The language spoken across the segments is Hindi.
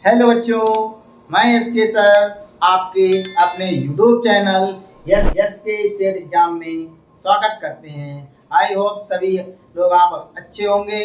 हेलो बच्चों, मैं एसके सर आपके अपने यूट्यूब चैनल यस यस के स्टेट एग्जाम में स्वागत करते हैं। आई होप सभी लोग आप अच्छे होंगे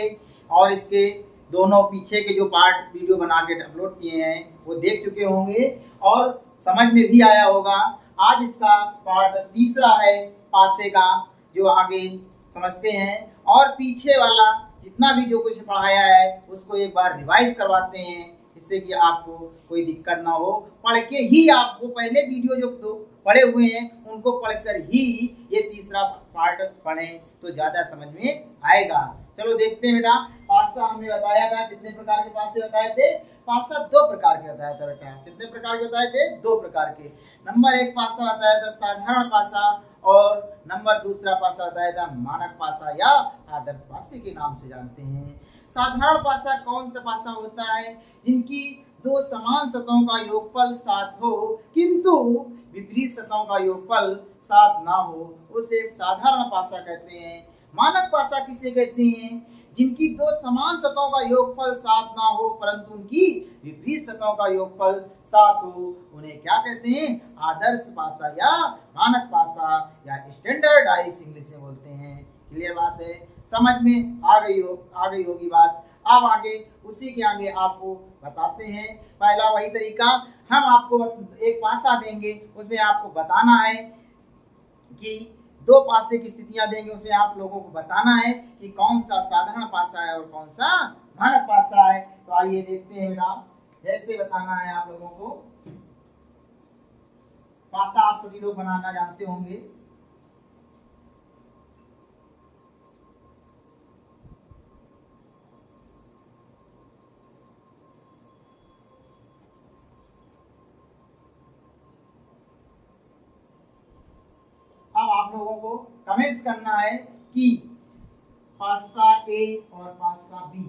और इसके दोनों पीछे के जो पार्ट वीडियो बना के अपलोड किए हैं वो देख चुके होंगे और समझ में भी आया होगा। आज इसका पार्ट तीसरा है पासे का, जो आगे समझते हैं और पीछे वाला जितना भी जो कुछ पढ़ाया है उसको एक बार रिवाइज करवाते हैं, जिससे कि आपको कोई दिक्कत ना हो। पढ़ के ही आपको पहले वीडियो जो दो पढ़े हुए हैं उनको पढ़कर ही ये तीसरा पार्ट पढ़ें तो ज़्यादा समझ में आएगा। चलो देखते हैं बेटा। पासा हमने बताया था, कितने प्रकार के पासे बताए थे? पासा दो प्रकार के बताया था बेटा। कितने प्रकार के बताए थे? दो प्रकार के। नंबर एक पासा बताया था साधारण पासा और नंबर दूसरा पासा बताया था मानक पासा या आदर्श पासे के नाम से जानते हैं। साधारण पासा कौन सा पासा होता है? जिनकी दो समान सतहों का योगफल 7 हो किंतु विपरीत सतहों का योगफल 7 ना हो, उसे साधारण पासा कहते हैं। मानक पासा किसे कहते हैं? जिनकी दो समान सतहों का योगफल 7 ना हो परंतु उनकी विपरीत सतहों का योगफल 7 हो, उन्हें क्या कहते हैं? आदर्श पासा या मानक पासा या स्टैंडर्डाइज इंग्लिश में बोलते हैं। क्लियर बात है? समझ में आ गई होगी बात। अब आगे उसी के आगे आपको बताते हैं। पहला वही तरीका, हम आपको एक पासा देंगे, उसमें आपको बताना है कि दो पासे की स्थितियां देंगे, उसमें आप लोगों को बताना है कि कौन सा साधारण पासा है और कौन सा मानक पासा है। तो आइए देखते हैं बेटा। जैसे बताना है आप लोगों को, पासा आप सभी लोग बनाना जानते होंगे। अब आप लोगों को कमेंट्स करना है कि पासा ए और पासा बी,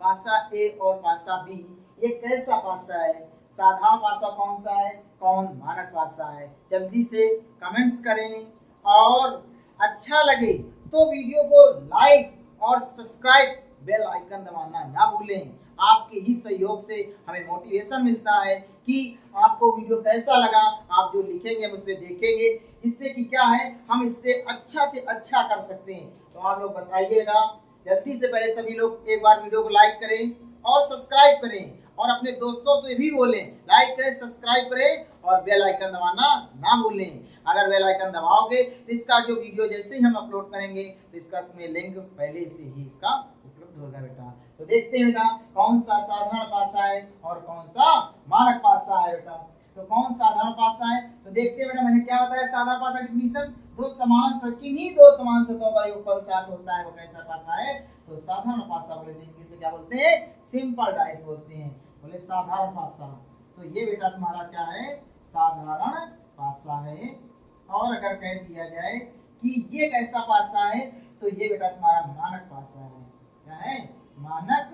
पासा ए और पासा बी ये कैसा पासा है? साधारण पासा कौन सा है, कौन मानक पासा है? जल्दी से कमेंट्स करें और अच्छा लगे तो वीडियो को लाइक और सब्सक्राइब बेल आइकन दबाना ना भूलें। आपके ही सहयोग से हमें मोटिवेशन मिलता है कि आपको वीडियो कैसा लगा। आप जो लिखेंगे हम उस पर देखेंगे, इससे कि क्या है हम इससे अच्छा से अच्छा कर सकते हैं। तो आप लोग बताइएगा जल्दी से। पहले सभी लोग एक बार वीडियो को लाइक करें और सब्सक्राइब करें और अपने दोस्तों से भी बोलें लाइक करें, सब्सक्राइब करें और बेल आइकन दबाना ना भूलें। अगर बेल आइकन दबाओगे तो इसका जो वीडियो जैसे ही हम अपलोड करेंगे तो इसका में लिंक पहले से ही इसका उपलब्ध होगा बेटा। तो देखते हैं बेटा कौन सा साधारण पासा है और कौन सा मानक पासा है बेटा। तो कौन साधारण पासा है? तो देखते हैं बेटा, मैंने क्या बताया साधारण पासा डिफिनीशन, दो समान सतहों का योगफल 7 होता है, वो कैसा पासा है? तो साधारण पासा बोले थे। इंग्लिश में क्या बोलते हैं? सिंपल डाइस बोलते हैं। बोले साधारण पासा। तो ये बेटा तुम्हारा क्या है? साधारण पासा है। और अगर कह दिया जाए कि ये कैसा पासा है तो ये बेटा तुम्हारा मानक पासा है। क्या है? मानक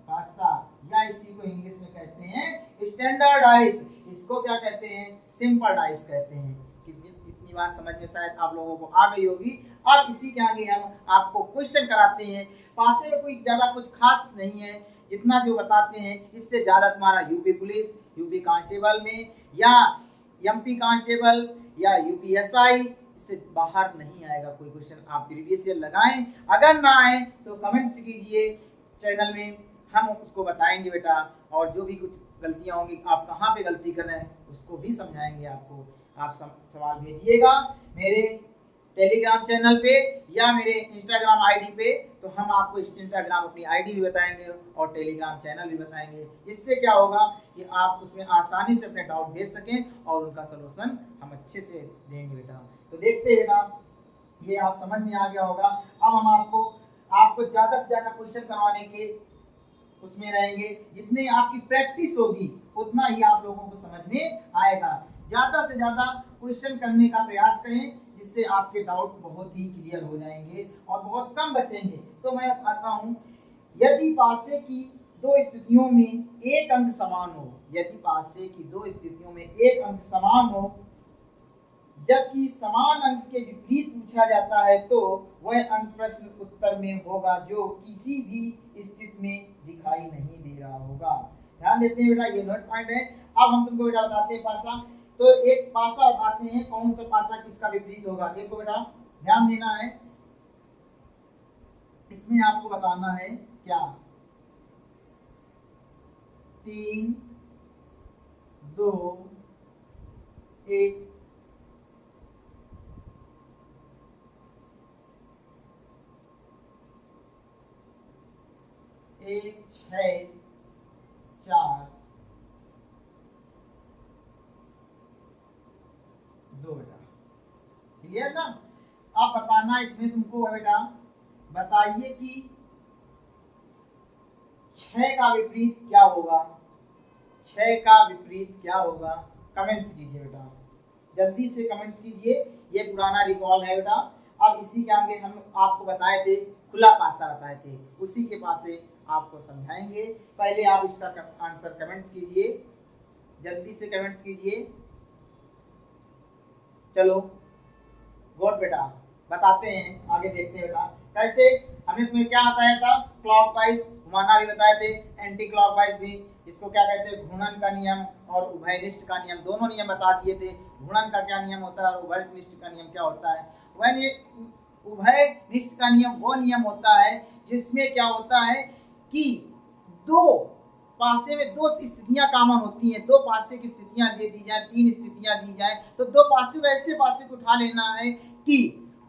पासा, या इसी को इंग्लिश में कहते हैं स्टैंडर्डाइज। इसको क्या कहते हैं? सिंपल डाइस कहते हैं। इतनी बात समझ में शायद आप लोगों को आ गई होगी। अब इसी के आगे हम आपको क्वेश्चन कराते हैं। पासे में कोई ज्यादा कुछ खास नहीं है, जितना जो बताते हैं इससे ज्यादा तुम्हारा यूपी पुलिस, यूपी कांस्टेबल में या एमपी कांस्टेबल या यूपीएसआई इससे बाहर नहीं आएगा कोई क्वेश्चन। आप प्रीवियस ईयर लगाएं, अगर ना आए तो कमेंट्स कीजिए चैनल में, हम उसको बताएंगे बेटा। और जो भी कुछ गलतियां होंगी, आप कहाँ पे गलती कर रहे हैं उसको भी समझाएंगे आपको। आप सवाल भेजिएगा मेरे टेलीग्राम चैनल पे या मेरे इंस्टाग्राम आईडी पे, तो हम आपको इंस्टाग्राम अपनी आईडी भी बताएंगे और टेलीग्राम चैनल भी बताएंगे। इससे क्या होगा कि आप उसमें आसानी से अपने डाउट भेज सकें और उनका सलूशन हम अच्छे से देंगे बेटा। तो देखते हैं बेटा, ये आप समझ में आ गया होगा। अब हम आपको ज़्यादा से ज़्यादा क्वेश्चन करवाने के उसमें रहेंगे। जितने आपकी प्रैक्टिस होगी उतना ही आप लोगों को समझ में आएगा। ज़्यादा से ज़्यादा क्वेश्चन करने का प्रयास करें, जिससे आपके डाउट बहुत ही क्लियर हो जाएंगे और बहुत कम बचेंगे। तो मैं बताता हूँ, यदि पासे की दो स्थितियों में एक अंक समान हो, यदि पासे की दो स्थितियों में एक अंक समान हो जबकि समान अंक के विपरीत पूछा जाता है तो वह अंक प्रश्न उत्तर में होगा जो किसी भी स्थिति में दिखाई नहीं दे रहा होगा। ध्यान देते हैं बेटा, ये नोट पॉइंट है। अब हम तुमको बेटा बताते हैं पासा। तो एक पासा बताते हैं, कौन सा पासा किसका विपरीत होगा। देखो बेटा ध्यान देना है, इसमें आपको बताना है क्या, 3 2 1 1 6 4 2 बेटा, क्लियर ना। अब बताना इसमें तुमको है बेटा, बताइए कि 6 का विपरीत क्या होगा, 6 का विपरीत क्या होगा। कमेंट्स कीजिए बेटा, जल्दी से कमेंट्स कीजिए। ये पुराना रिकॉल है बेटा। अब इसी के आगे हम आपको बताए थे, खुला पासा बताए थे, उसी के पास से आपको समझाएंगे। पहले आप इसका आंसर कमेंट्स कीजिए, जल्दी से कमेंट्स कीजिए। चलो गुड बेटा, बताते हैं, आगे देखते हैं बेटा कैसे। हमने तुम्हें क्या बताया था, क्लॉकवाइज घुमाना भी बताए थे, एंटी क्लॉकवाइज भी। इसको क्या कहते हैं, घूर्णन का नियम और उभयनिष्ठ का नियम, दोनों नियम बता दिए थे। घूर्णन का क्या नियम होता है और उभयनिष्ठ का नियम क्या होता है। उभयनिष्ठ का नियम वो नियम होता है जिसमें क्या होता है कि दो पासे में दो स्थितियां कॉमन होती हैं, दो पासे की स्थितियां दे दी जाए, 3 स्थितियां दी जाए, तो दो पासे को ऐसे पासे को उठा लेना है कि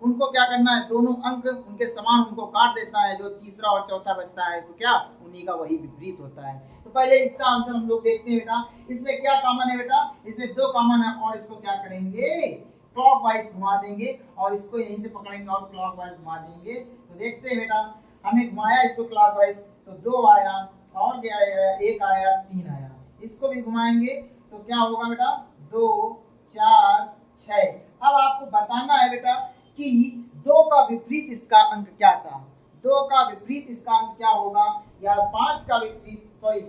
उनको क्या करना है, दोनों अंक उनके समान उनको काट देता है, जो तीसरा और चौथा बचता है तो क्या उन्हीं का वही विपरीत होता है। तो पहले इसका आंसर हम लोग देखते हैं बेटा। इसमें क्या कॉमन है बेटा, इसमें 2 कॉमन है और इसको क्या करेंगे, क्लॉकवाइज घुमा देंगे और इसको यहीं से पकड़ेंगे और क्लॉकवाइज घुमा देंगे। तो देखते हैं बेटा, हमने घुमाया इसको क्लॉकवाइज तो 2 आया और क्या आया, 1 आया, 3 आया। इसको भी घुमाएंगे तो क्या होगा बेटा, 2 4 6। अब आपको बताना है बेटा कि 2 का विपरीत इसका अंक क्या था, 2 का विपरीत इसका अंक क्या होगा, या 5 का विपरीत, सॉरी,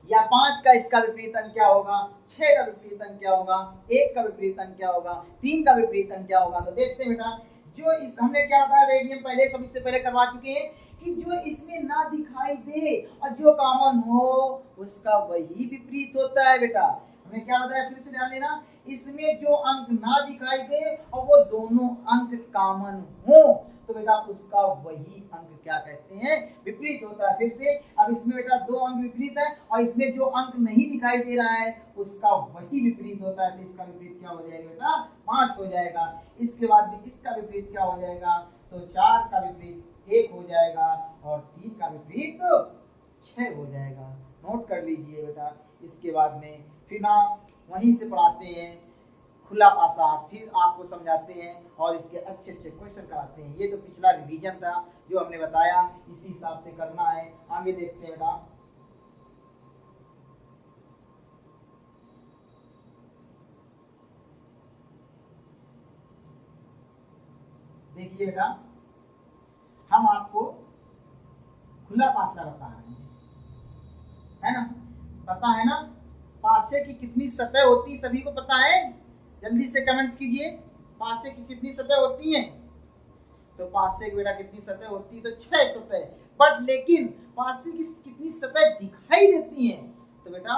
या 5 का इसका विपरीत अंक क्या होगा, 6 का विपरीत अंक क्या होगा, 1 का विपरीत अंक क्या होगा, 3 का विपरीत अंक क्या होगा। तो देखते हैं बेटा, जो इस हमने क्या बताया था, एक नियम पहले सब इससे पहले करवा चुके हैं कि जो इसमें ना दिखाई दे और जो कॉमन हो उसका वही विपरीत होता है बेटा। हमने क्या बताया, फिर से ध्यान देना, इसमें जो अंक ना दिखाई दे और वो दोनों अंक कॉमन हो तो बेटा उसका वही अंक क्या कहते हैं, विपरीत होता है। फिर से, अब इसमें बेटा 2 अंक विपरीत है और इसमें जो अंक नहीं दिखाई दे रहा है उसका वही विपरीत होता है, तो इसका विपरीत क्या हो जाएगा बेटा, 5 हो जाएगा। इसके बाद भी इसका विपरीत क्या हो जाएगा, तो 4 का विपरीत 1 हो जाएगा और 3 का विपरीत 6 हो जाएगा। नोट कर लीजिए बेटा। इसके बाद में फिर ना वहीं से पढ़ाते हैं खुला पासा, फिर आपको समझाते हैं और इसके अच्छे अच्छे क्वेश्चन कराते हैं। ये तो पिछला रिवीजन था जो हमने बताया, इसी हिसाब से करना है। आगे देखते हैं बेटा, देखिए बेटा, हम आपको खुला पासा बता रहे हैं, है ना, पता है ना, पासे की कितनी सतह होती सभी को पता है, जल्दी से कमेंट्स कीजिए, पासे की कितनी सतह होती हैं। तो पासे की बेटा कितनी सतह होती है, तो 6 सतह। बट लेकिन पासे की कितनी सतह दिखाई देती हैं, तो बेटा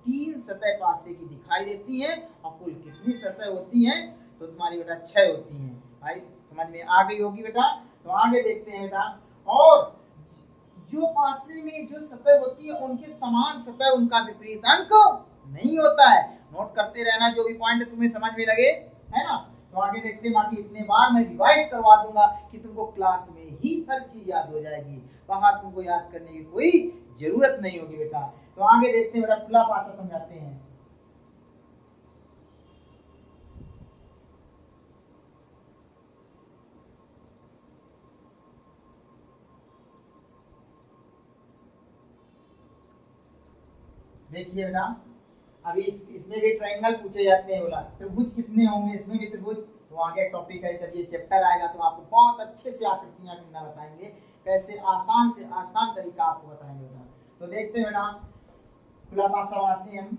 3 सतह पासे की दिखाई देती हैं और कुल कितनी सतह होती हैं, तो तुम्हारी बेटा 6 होती हैं। भाई समझ में आ गई होगी बेटा। तो आगे देखते हैं बेटा, और जो पासे में जो सतह होती है उनके समान सतह उनका विपरीत अंक नहीं होता है। नोट करते रहना जो भी पॉइंट तुम्हें समझ में लगे, है ना। तो आगे देखते हैं, बाकी इतने बार मैं रिवाइज करवा दूंगा कि तुमको क्लास में ही हर चीज याद हो जाएगी, बाहर तुमको याद करने की कोई जरूरत नहीं होगी बेटा। तो आगे देखते हैं बेटा, खुला पासा समझाते हैं। देखिए बेटा, अभी इसमें भी ट्रायंगल पूछे जाते हैं, बोला त्रिभुज कितने होंगे, इसमें भी त्रिभुज। तो आगे टॉपिक है, जब ये चैप्टर आएगा तो आपको बहुत अच्छे से आकृतियां गिनना बताएंगे, कैसे आसान से आसान तरीका आपको बताएंगे बेटा। तो देखते हैं बेटा, खुला पासा बनाते हैं हम।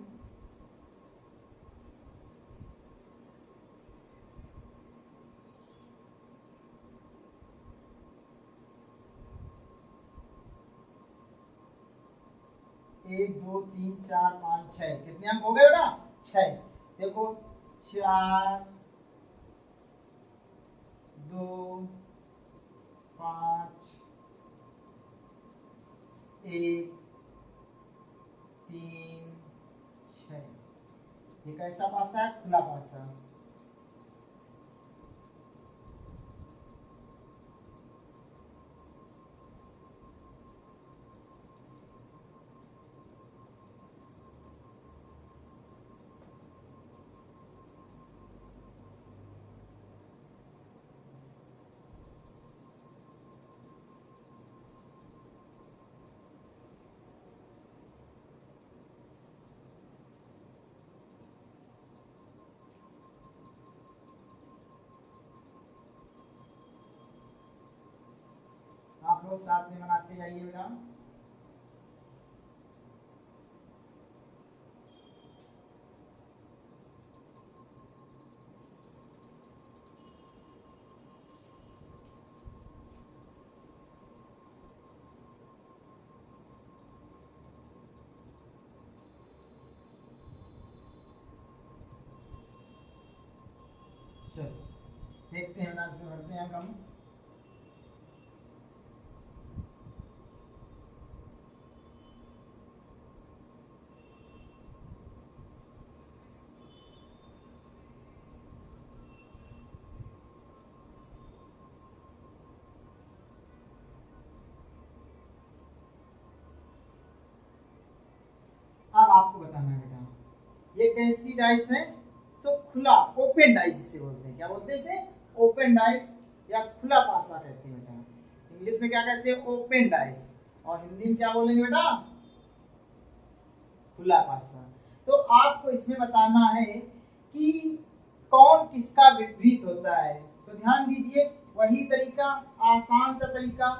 1 2 3 4 5 6 कितने अंक हो गए बेटा? 6। देखो 4 2 5 1 3 6। ये कैसा पासा है? खुला पासा। आप लोग साथ में बनाते जाइए बेटा। चलो देखते हैं ना, इसमें बढ़ते हैं हम। अब आपको बताना है बेटा, ये कैसी डाइस है? तो खुला, ओपन डाइस जिसे बोलते हैं। क्या बोलते हैं इसे? ओपन डाइस या खुला पासा कहते हैं बेटा। इंग्लिश में क्या कहते हैं? Open dice. और हिंदी में क्या बोलेंगे बेटा? खुला पासा। तो आपको इसमें बताना है कि कौन किसका विपरीत होता है। तो ध्यान दीजिए, वही तरीका, आसान सा तरीका,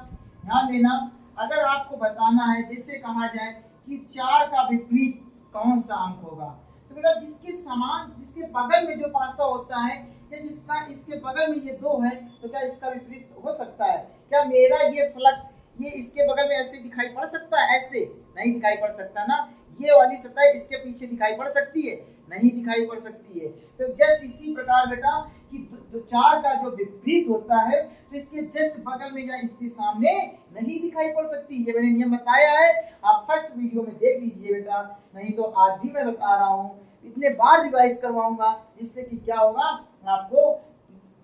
ध्यान देना। अगर आपको बताना है, जैसे कहा जाए कि 4 का विपरीत कौन सा अंक होगा, तो बेटा जिसके समान, जिसके बगल में जो पासा होता है, या जिसका इसके बगल में ये 2 है, तो क्या इसका विपरीत हो सकता है? क्या मेरा ये फलक ये इसके बगल में ऐसे दिखाई पड़ सकता है? ऐसे नहीं दिखाई पड़ सकता ना। ये वाली सतह इसके पीछे दिखाई पड़ सकती है? नहीं दिखाई पड़ सकती है। तो जस्ट इसी प्रकार बेटा कि तो 4 का जो विपरीत होता है, तो इसके जस्ट बगल में या इसके सामने नहीं दिखाई पड़ सकती। ये मैंने नियम बताया है, आप फर्स्ट वीडियो में देख लीजिए बेटा, नहीं तो आज भी मैं बता रहा हूँ, इतने बार रिवाइज करवाऊंगा, जिससे कि क्या होगा, आपको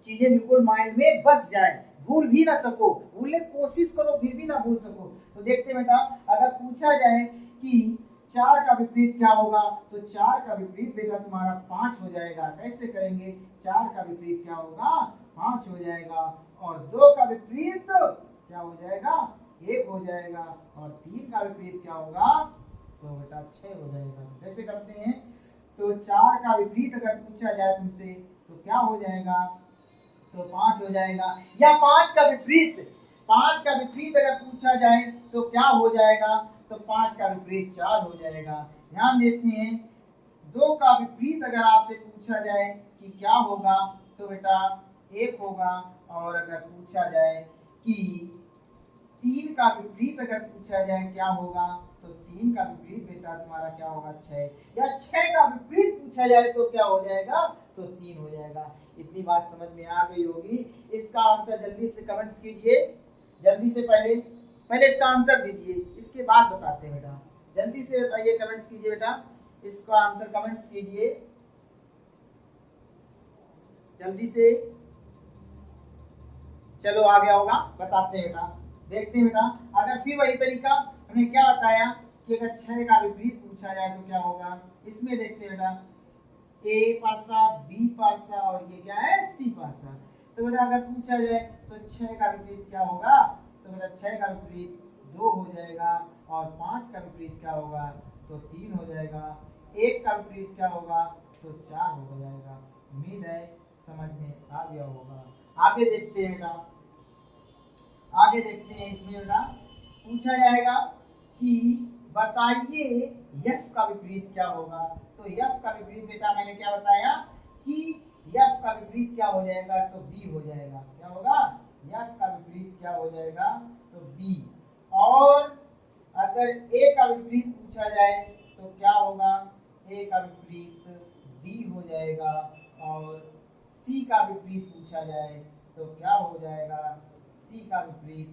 चीजें बिल्कुल माइंड में बस जाए, भूल भी ना सको। भूलने की कोशिश करो फिर भी ना भूल सको। तो देखते बेटा, अगर पूछा जाए कि 4 का विपरीत क्या होगा, तो 4 का विपरीत बेटा तुम्हारा 5 हो जाएगा। कैसे करेंगे? 4 का विपरीत क्या होगा? 5 हो जाएगा। और 2 का विपरीत क्या हो जाएगा? 1 हो जाएगा। और 3 का विपरीत क्या होगा? तो बेटा 6 हो जाएगा। कैसे करते हैं? तो 4 का विपरीत अगर पूछा जाए तुमसे, तो क्या हो जाएगा? तो 5 हो जाएगा। या 5 का विपरीत, 5 का विपरीत अगर पूछा जाए तो क्या हो जाएगा? तो 5 का विपरीत 4 हो जाएगा। ध्यान देते हैं, 2 का विपरीत अगर आपसे पूछा जाए कि क्या होगा, तो बेटा 1 होगा। और अगर पूछा जाए कि 3 का विपरीत अगर पूछा जाए क्या होगा, तो 3 का विपरीत बेटा तुम्हारा क्या होगा? 6। या 6 का विपरीत पूछा जाए तो क्या हो जाएगा? तो 3 हो जाएगा। इतनी बात समझ में आ गई होगी। इसका आंसर जल्दी से कमेंट्स कीजिए, जल्दी से पहले इसका आंसर दीजिए, इसके बाद बताते हैं बेटा। जल्दी से बताइए, कमेंट्स कीजिए बेटा, इसका आंसर कमेंट्स कीजिए जल्दी से। चलो आ गया होगा, बताते हैं बेटा। देखते हैं बेटा, अगर फिर वही तरीका हमने क्या बताया कि अगर 6 का विपरीत पूछा जाए तो क्या होगा। इसमें देखते हैं बेटा, ए पासा, बी पासा, और ये क्या है? सी पासा। तो बेटा अगर पूछा जाए तो 6 का विपरीत क्या होगा, तो बेटा 6 का विपरीत 2 हो जाएगा। और 5 का विपरीत क्या होगा? तो 3 हो जाएगा। 1 का विपरीत क्या होगा? तो 4 हो जाएगा। उम्मीद है समझ में आ गया होगा। आगे देखते हैं बेटा, आगे देखते हैं। इसमें बेटा पूछा जाएगा कि बताइए यफ का विपरीत क्या होगा। तो यफ का विपरीत बेटा मैंने क्या बताया कि यफ का विपरीत क्या हो जाएगा? तो बी हो जाएगा। क्या होगा? यफ का विपरीत क्या हो जाएगा? तो बी। और अगर ए का विपरीत पूछा जाए तो क्या होगा, ए का विपरीत बी हो जाएगा, और सी का विपरीत पूछा जाए तो क्या हो जाएगा, सी का विपरीत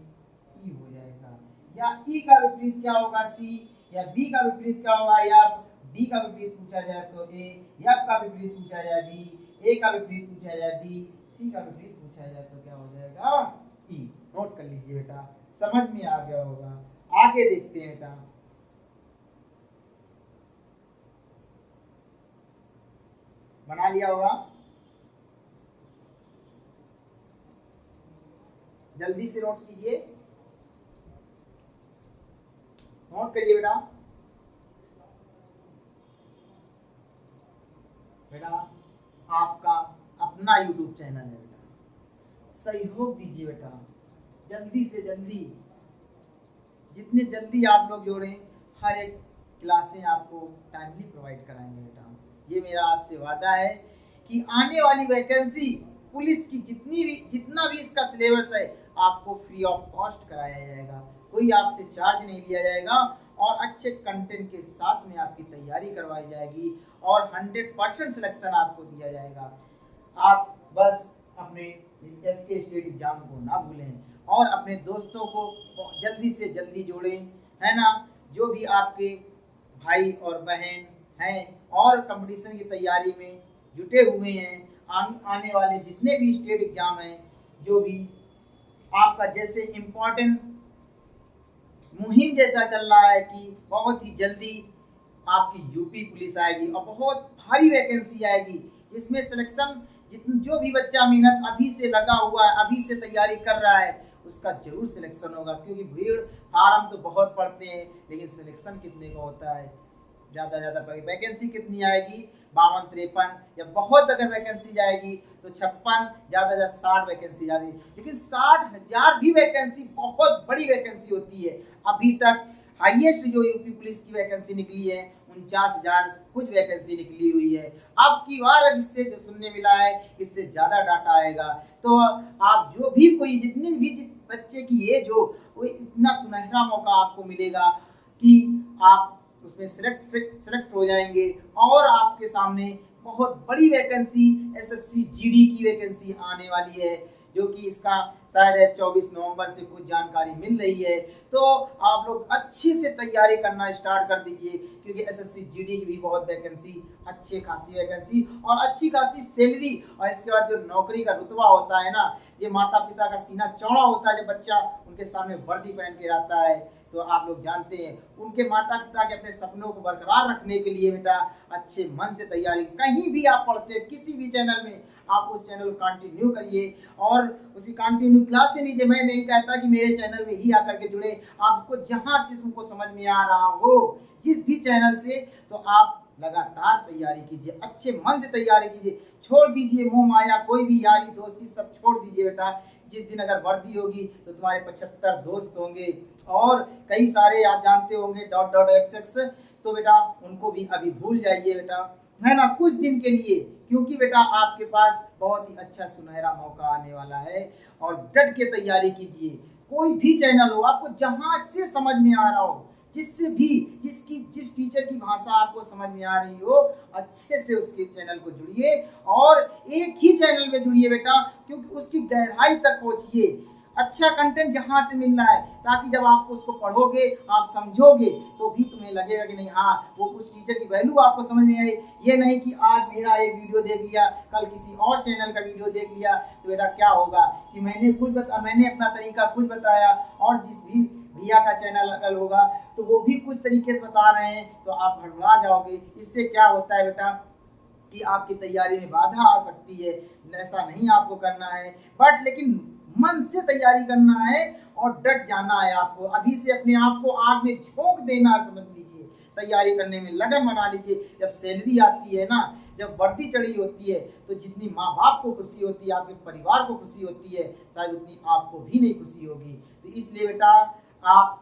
ई हो जाएगा। या ई का विपरीत क्या होगा, सी, या बी का विपरीत क्या होगा, या डी का विपरीत पूछा जाए तो ए, एफ का विपरीत पूछा जाए बी, ए का विपरीत पूछा जाए डी, सी का विपरीत पूछा जाए तो क्या हो जाएगा, ई। नोट कर लीजिए बेटा, समझ में आ गया होगा। आगे देखते हैं बेटा, बना लिया होगा, जल्दी से नोट कीजिए, नोट करिए बेटा। बेटा आपका अपना YouTube चैनल है बेटा, सहयोग दीजिए बेटा, जल्दी से जल्दी, जितने जल्दी आप लोग जोड़ें, हर एक क्लासें आपको टाइमली प्रोवाइड कराएंगे बेटा। ये मेरा आपसे वादा है कि आने वाली वैकेंसी पुलिस की जितना भी इसका सिलेबस है आपको फ्री ऑफ कॉस्ट कराया जाएगा, कोई आपसे चार्ज नहीं लिया जाएगा, और अच्छे कंटेंट के साथ में आपकी तैयारी करवाई जाएगी, और 100% सिलेक्शन आपको दिया जाएगा। आप बस अपने एसके स्टेट एग्जाम को ना भूलें, और अपने दोस्तों को जल्दी से जल्दी जोड़ें, है ना। जो भी आपके भाई और बहन हैं और कंपटीशन की तैयारी में जुटे हुए हैं, आने वाले जितने भी स्टेट एग्जाम हैं, जो भी आपका जैसे इम्पोर्टेंट मुहिम जैसा चल रहा है कि बहुत ही जल्दी आपकी यूपी पुलिस आएगी और बहुत भारी वैकेंसी आएगी, जिसमें सिलेक्शन जो भी बच्चा मेहनत अभी से लगा हुआ है, अभी से तैयारी कर रहा है, उसका जरूर सिलेक्शन होगा। क्योंकि भीड़ फार्म तो बहुत पड़ते हैं, लेकिन सिलेक्शन कितने का होता है, ज़्यादा वैकेंसी कितनी आएगी, 52-53, या बहुत अगर वैकेंसी जाएगी तो 56, ज़्यादा 60 वैकेंसी जाती है। लेकिन 60,000 भी वैकेंसी बहुत बड़ी वैकेंसी होती है। अभी तक हाईएस्ट जो यूपी पुलिस की वैकेंसी निकली है 49,000 कुछ वैकेंसी निकली हुई है। अब की बार इससे जो सुनने मिला है, इससे ज़्यादा डाटा आएगा। तो आप जो भी कोई जितनी भी बच्चे की एज हो, वो इतना सुनहरा मौका आपको मिलेगा कि आप उसमें सिलेक्ट हो जाएंगे, और आपके सामने बहुत बड़ी वैकेंसी एसएससी जीडी की वैकेंसी आने वाली है, जो कि इसका शायद 24 नवंबर से कुछ जानकारी मिल रही है। तो आप लोग अच्छे से तैयारी करना स्टार्ट कर दीजिए, क्योंकि एसएससी जीडी की भी बहुत वैकेंसी, अच्छी खासी वैकेंसी और अच्छी खासी सैलरी, और इसके बाद जो नौकरी का रुतबा होता है ना, ये माता पिता का सीना चौड़ा होता है जब बच्चा उनके सामने वर्दी पहन के रहता है। तो आप लोग जानते हैं, उनके माता पिता के अपने सपनों को बरकरार रखने के लिए बेटा अच्छे मन से तैयारी, कहीं भी आप पढ़ते हैं किसी भी चैनल में, आप उस चैनल को कंटिन्यू करिए, और उसकी कंटिन्यू क्लास से लीजिए। मैं नहीं कहता कि मेरे चैनल में ही आकर के जुड़े, आपको जहां से तुमको समझ में आ रहा हो, जिस भी चैनल से, तो आप लगातार तैयारी कीजिए, अच्छे मन से तैयारी कीजिए, छोड़ दीजिए मोह माया, कोई भी यारी दोस्ती सब छोड़ दीजिए बेटा। जिस दिन अगर वर्दी होगी तो तुम्हारे 75 दोस्त होंगे, और कई सारे आप जानते होंगे .xx, तो बेटा उनको भी अभी भूल जाइए बेटा, है ना, कुछ दिन के लिए, क्योंकि बेटा आपके पास बहुत ही अच्छा सुनहरा मौका आने वाला है। और डट के तैयारी कीजिए, कोई भी चैनल हो, आपको जहां से समझ में आ रहा हो, जिससे भी जिस टीचर की भाषा आपको समझ में आ रही हो, अच्छे से उसके चैनल को जुड़िए, और एक ही चैनल में जुड़िए बेटा, क्योंकि उसकी गहराई तक पहुंचिए। अच्छा कंटेंट जहाँ से मिल रहा है, ताकि जब आप उसको पढ़ोगे, आप समझोगे, तो भी तुम्हें लगेगा कि नहीं हाँ, वो उस टीचर की वैल्यू आपको समझ में आई। ये नहीं कि आज मेरा एक वीडियो देख लिया, कल किसी और चैनल का वीडियो देख लिया, तो बेटा क्या होगा कि मैंने अपना तरीका खुद बताया, और जिस भी भैया का चैनल अगर होगा तो वो भी कुछ तरीके से बता रहे हैं, तो आप भड़बड़ा जाओगे। इससे क्या होता है बेटा कि आपकी तैयारी में बाधा आ सकती है। ऐसा नहीं आपको करना है, बट लेकिन मन से तैयारी करना है और डट जाना है। आपको अभी से अपने आप को आग में झोंक देना, समझ लीजिए, तैयारी करने में लगन बना लीजिए। जब सैलरी आती है ना, जब वर्दी चढ़ी होती है, तो जितनी माँ बाप को खुशी होती है, आपके परिवार को खुशी होती है, शायद उतनी आपको भी नहीं खुशी होगी। तो इसलिए बेटा आप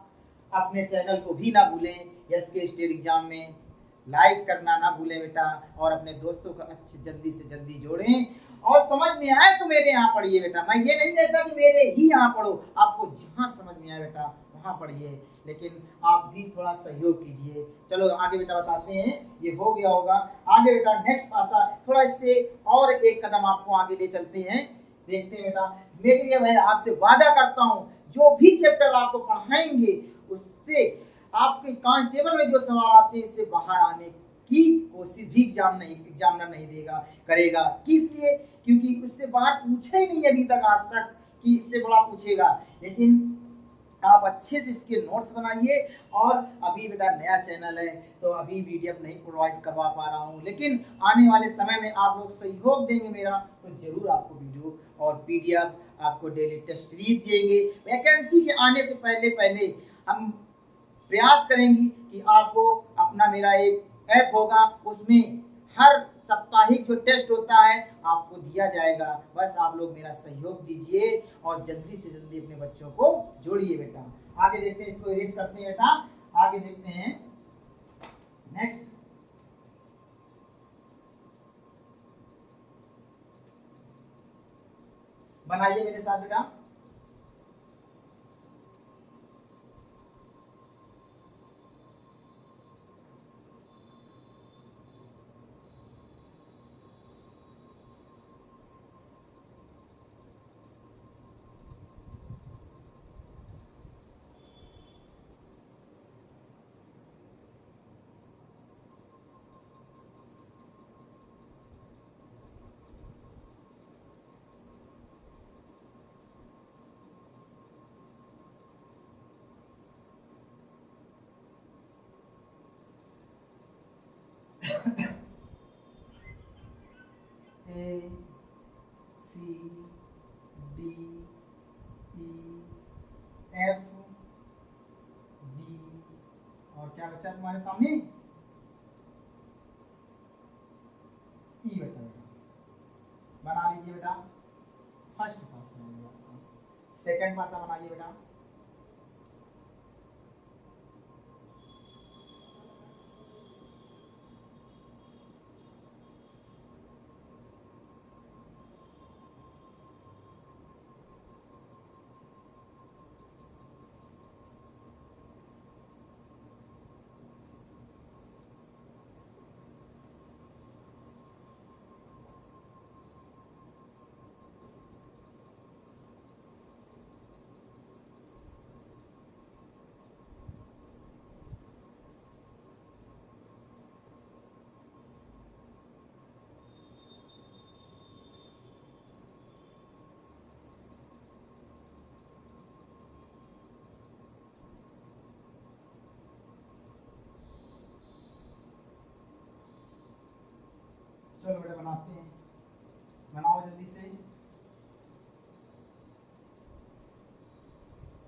अपने चैनल को भी ना भूलें, एसके स्टेट एग्जाम में लाइक करना ना भूलें बेटा, और अपने दोस्तों को अच्छे जल्दी से जल्दी जोड़ें, और समझ में आए तो मेरे यहाँ पढ़िए बेटा। मैं ये नहीं कहता कि मेरे ही यहाँ पढ़ो, आपको जहाँ समझ में आए बेटा वहाँ पढ़िए। लेकिन आप भी थोड़ा सहयोग कीजिए। चलो आगे बेटा बताते हैं, ये हो गया होगा। आगे बेटा नेक्स्ट पासा थोड़ा इससे और एक कदम आपको आगे ले चलते हैं। देखते हैं बेटा, मैं आपसे वादा करता हूँ जो भी चैप्टर आपको पढ़ाएंगे उससे आपके कांस्टेबल में जो सवाल आते हैं इससे बाहर आने की कोशिश भी एग्जामिनर नहीं देगा करेगा। किस लिए? क्योंकि उससे बाहर पूछे ही नहीं अभी तक आज तक कि इससे बड़ा पूछेगा। लेकिन आप अच्छे से इसके नोट्स बनाइए। और अभी बेटा नया चैनल है तो अभी पीडीएफ नहीं प्रोवाइड करवा पा रहा हूँ, लेकिन आने वाले समय में आप लोग सहयोग देंगे मेरा तो जरूर आपको वीडियो और पीडीएफ आपको डेली टेस्ट सीरीज देंगे। वैकेंसी के आने से पहले पहले हम प्रयास करेंगे कि आपको अपना मेरा एक ऐप होगा उसमें हर साप्ताहिक जो टेस्ट होता है आपको दिया जाएगा। बस आप लोग मेरा सहयोग दीजिए और जल्दी से जल्दी अपने बच्चों को जोड़िए बेटा। आगे देखते हैं, इसको इरेज करते हैं बेटा। आगे देखते हैं नेक्स्ट, बनाइए मेरे साथ बेटा। A C D E F B और क्या बचा तुम्हारे सामने? ई बचा बेटा। बना लीजिए बेटा। फर्स्ट पासा है आपका। सेकंड पासा बनाइए बेटा। चलो बेटा बनाते हैं, बनाओ जल्दी से,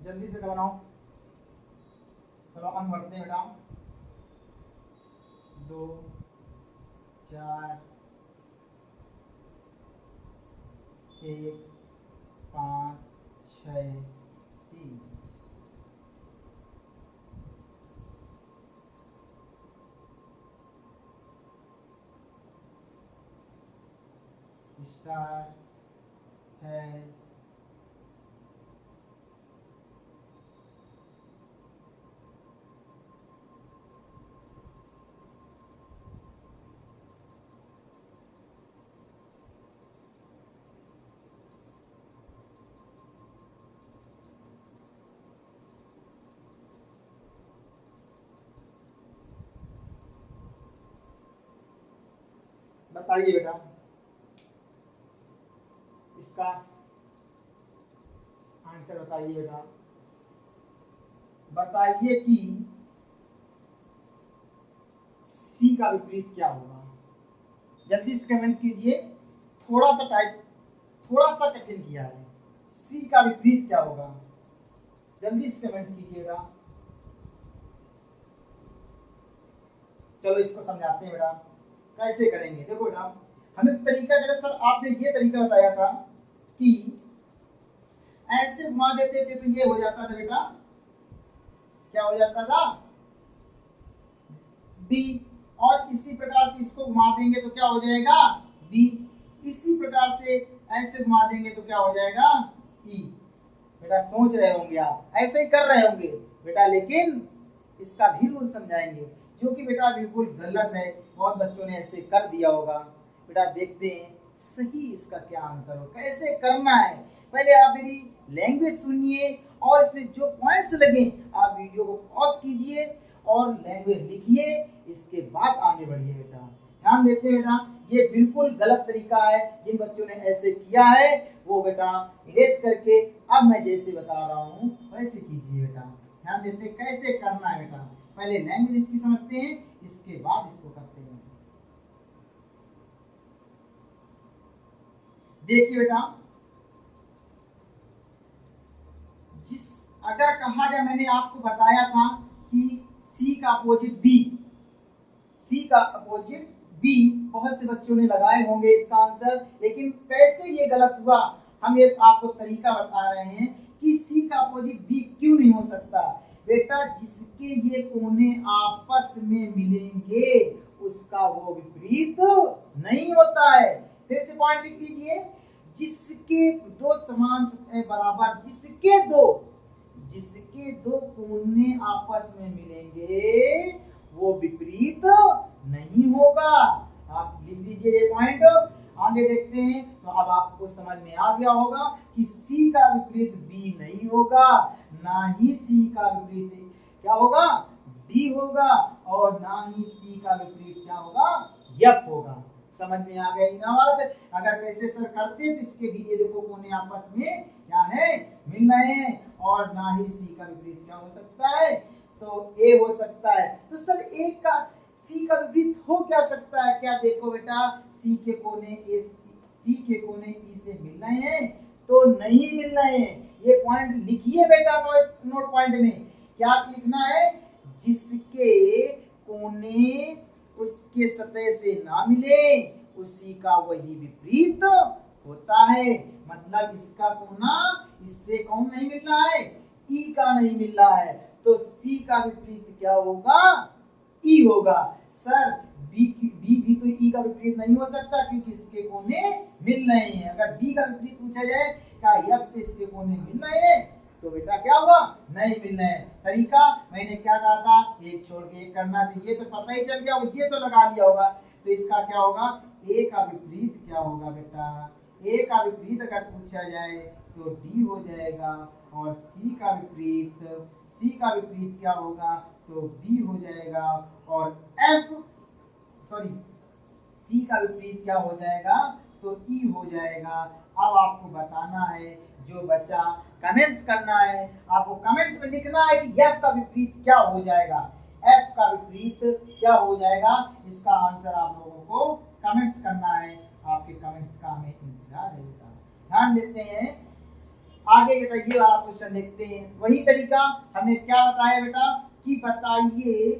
जल्दी से बनाओ। चलो अंक बढ़ते हैं बेटा। 2 4 1 5 6 3 स्टार है। बताइए बेटा इसका आंसर बताइए बेटा। बताइए कि सी का विपरीत क्या होगा। जल्दी से कमेंट कीजिए। थोड़ा सा टाइप, थोड़ा सा कठिन किया है। सी का विपरीत क्या होगा? जल्दी से कमेंट कीजिएगा। चलो इसको समझाते हैं बेटा कैसे करेंगे। देखो बेटा हमें तरीका क्या, सर आपने ये तरीका बताया था कि ऐसे घुमा देते थे तो ये हो जाता था बेटा, क्या हो जाता था? बी। और इसी प्रकार से इसको घुमा देंगे तो क्या हो जाएगा? बी। इसी प्रकार से ऐसे घुमा देंगे तो क्या हो जाएगा? ई। बेटा सोच रहे होंगे आप, ऐसे ही कर रहे होंगे बेटा लेकिन इसका भी रूल समझाएंगे, जो कि बेटा बिल्कुल गलत है। बहुत बच्चों ने ऐसे कर दिया होगा। बेटा देखते हैं सही इसका क्या आंसर हो, कैसे करना है। पहले आप मेरी लैंग्वेज सुनिए और इसमें जो पॉइंट्स लगे आप वीडियो को पॉज कीजिए और लैंग्वेज लिखिए, इसके बाद आगे बढ़िए। बेटा ध्यान देते हैं बेटा, ये बिल्कुल गलत तरीका है। जिन बच्चों ने ऐसे किया है वो बेटा इरेज करके अब मैं जैसे बता रहा हूँ वैसे कीजिए। बेटा ध्यान देते हैं कैसे करना है। बेटा पहले लैंग्वेज इसकी समझते हैं, इसके बाद इसको करते हैं। देखिए बेटा, जिस अगर कहा जाए, मैंने आपको बताया था कि सी का अपोजिट बी, सी का अपोजिट बी, बहुत से बच्चों ने लगाए होंगे इसका आंसर, लेकिन कैसे ये गलत हुआ हम ये आपको तरीका बता रहे हैं कि सी का अपोजिट बी क्यों नहीं हो सकता। बेटा जिसके ये कोने आपस में मिलेंगे उसका वो विपरीत नहीं होता है। फिर से पॉइंट लिख लीजिए, जिसके दो समान सतह बराबर, जिसके दो कोने आपस में मिलेंगे वो विपरीत नहीं होगा। आप लिख लीजिए ये पॉइंट। आगे देखते हैं तो अब आपको समझ में आ गया होगा कि सी का विपरीत बी नहीं होगा, ना ही सी का विपरीत क्या होगा, डी होगा, और ना ही सी का विपरीत क्या होगा, एफ होगा। समझ में आ गई ना बात। अगर कैसे सर करते तो इसके भी ये देखो कोने आपस में क्या है, मिल रहे हैं, और ना ही सी का विपरीत क्या हो सकता है, तो ए हो सकता है। तो सर ए का सी का विपरीत हो क्या सकता है, क्या देखो बेटा, सी के कोने ए, सी के कोने ई से मिल रहे हैं तो नहीं मिल रहे हैं। ये पॉइंट लिखिए बेटा नोट पॉइंट में क्या लिखना है, जिसके कोने उसके सतह से ना मिले उसी का वही विपरीत होता है। मतलब इसका कोना इससे कौन नहीं मिल रहा है, ई का नहीं मिल रहा है, तो सी का विपरीत क्या होगा, ई होगा। सर बी भी तो ई का विपरीत नहीं हो सकता क्योंकि इसके कोने मिल रहे हैं। अगर बी का विपरीत पूछा जाए क्या एफ से इसके कोने मिल रहे हैं, तो बेटा क्या हुआ, नहीं मिल रहे हैं। तरीका मैंने क्या कहा था, एक छोड़ के एक करना था, ये तो पता ही चल गया, ये तो लगा लिया होगा। तो इसका क्या होगा, ए का विपरीत क्या होगा बेटा, ए का विपरीत अगर पूछा जाए तो डी हो जाएगा, और सी का विपरीत क्या होगा, तो बी हो जाएगा, और एफ सॉरी सी का विपरीत क्या हो जाएगा, तो ई हो जाएगा। अब आपको बताना है, जो बचा कमेंट्स करना है, आपको कमेंट्स में लिखना है कि एफ का विपरीत क्या हो जाएगा, एफ का विपरीत क्या हो जाएगा। इसका आंसर आप लोगों को कमेंट्स करना है। आपके कमेंट्स का हमें इंतजार है बेटा। ध्यान देते हैं आगे बेटा, ये वाला क्वेश्चन देखते हैं। वही तरीका हमने क्या बताया बेटा, कि बताइए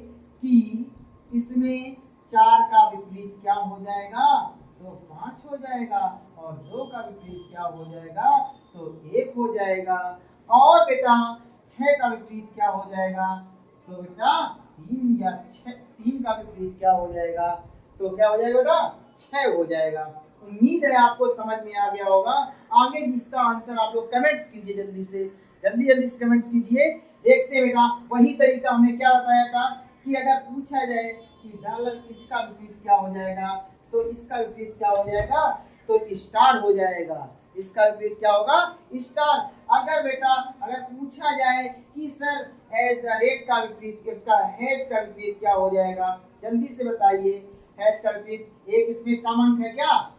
कि इसमें 4 का विपरीत क्या हो जाएगा, तो 5 हो जाएगा, और 2 का विपरीत क्या हो जाएगा, तो 1 हो जाएगा, और बेटा 6 का विपरीत क्या हो जाएगा, तो बेटा 3 का विपरीत क्या हो जाएगा, तो क्या हो जाएगा बेटा, 6 हो जाएगा। उम्मीद है आपको समझ में आ गया होगा। आगे इसका आंसर आप लोग कमेंट्स कीजिए, जल्दी से कमेंट्स कीजिए। देखते हैं बेटा, वही तरीका हमने क्या बताया था कि अगर पूछा जाए कि डॉलर इसका विपरीत क्या हो जाएगा, तो इसका विपरीत क्या हो जाएगा, तो स्टार हो जाएगा। इसका विपरीत क्या होगा, स्टार। अगर पूछा जाए कि सर हैज द रेट का विपरीत, इसका हैज का विपरीत क्या हो जाएगा, जल्दी से बताइए। हैज का विपरीत, एक इसमें कम अंक है क्या,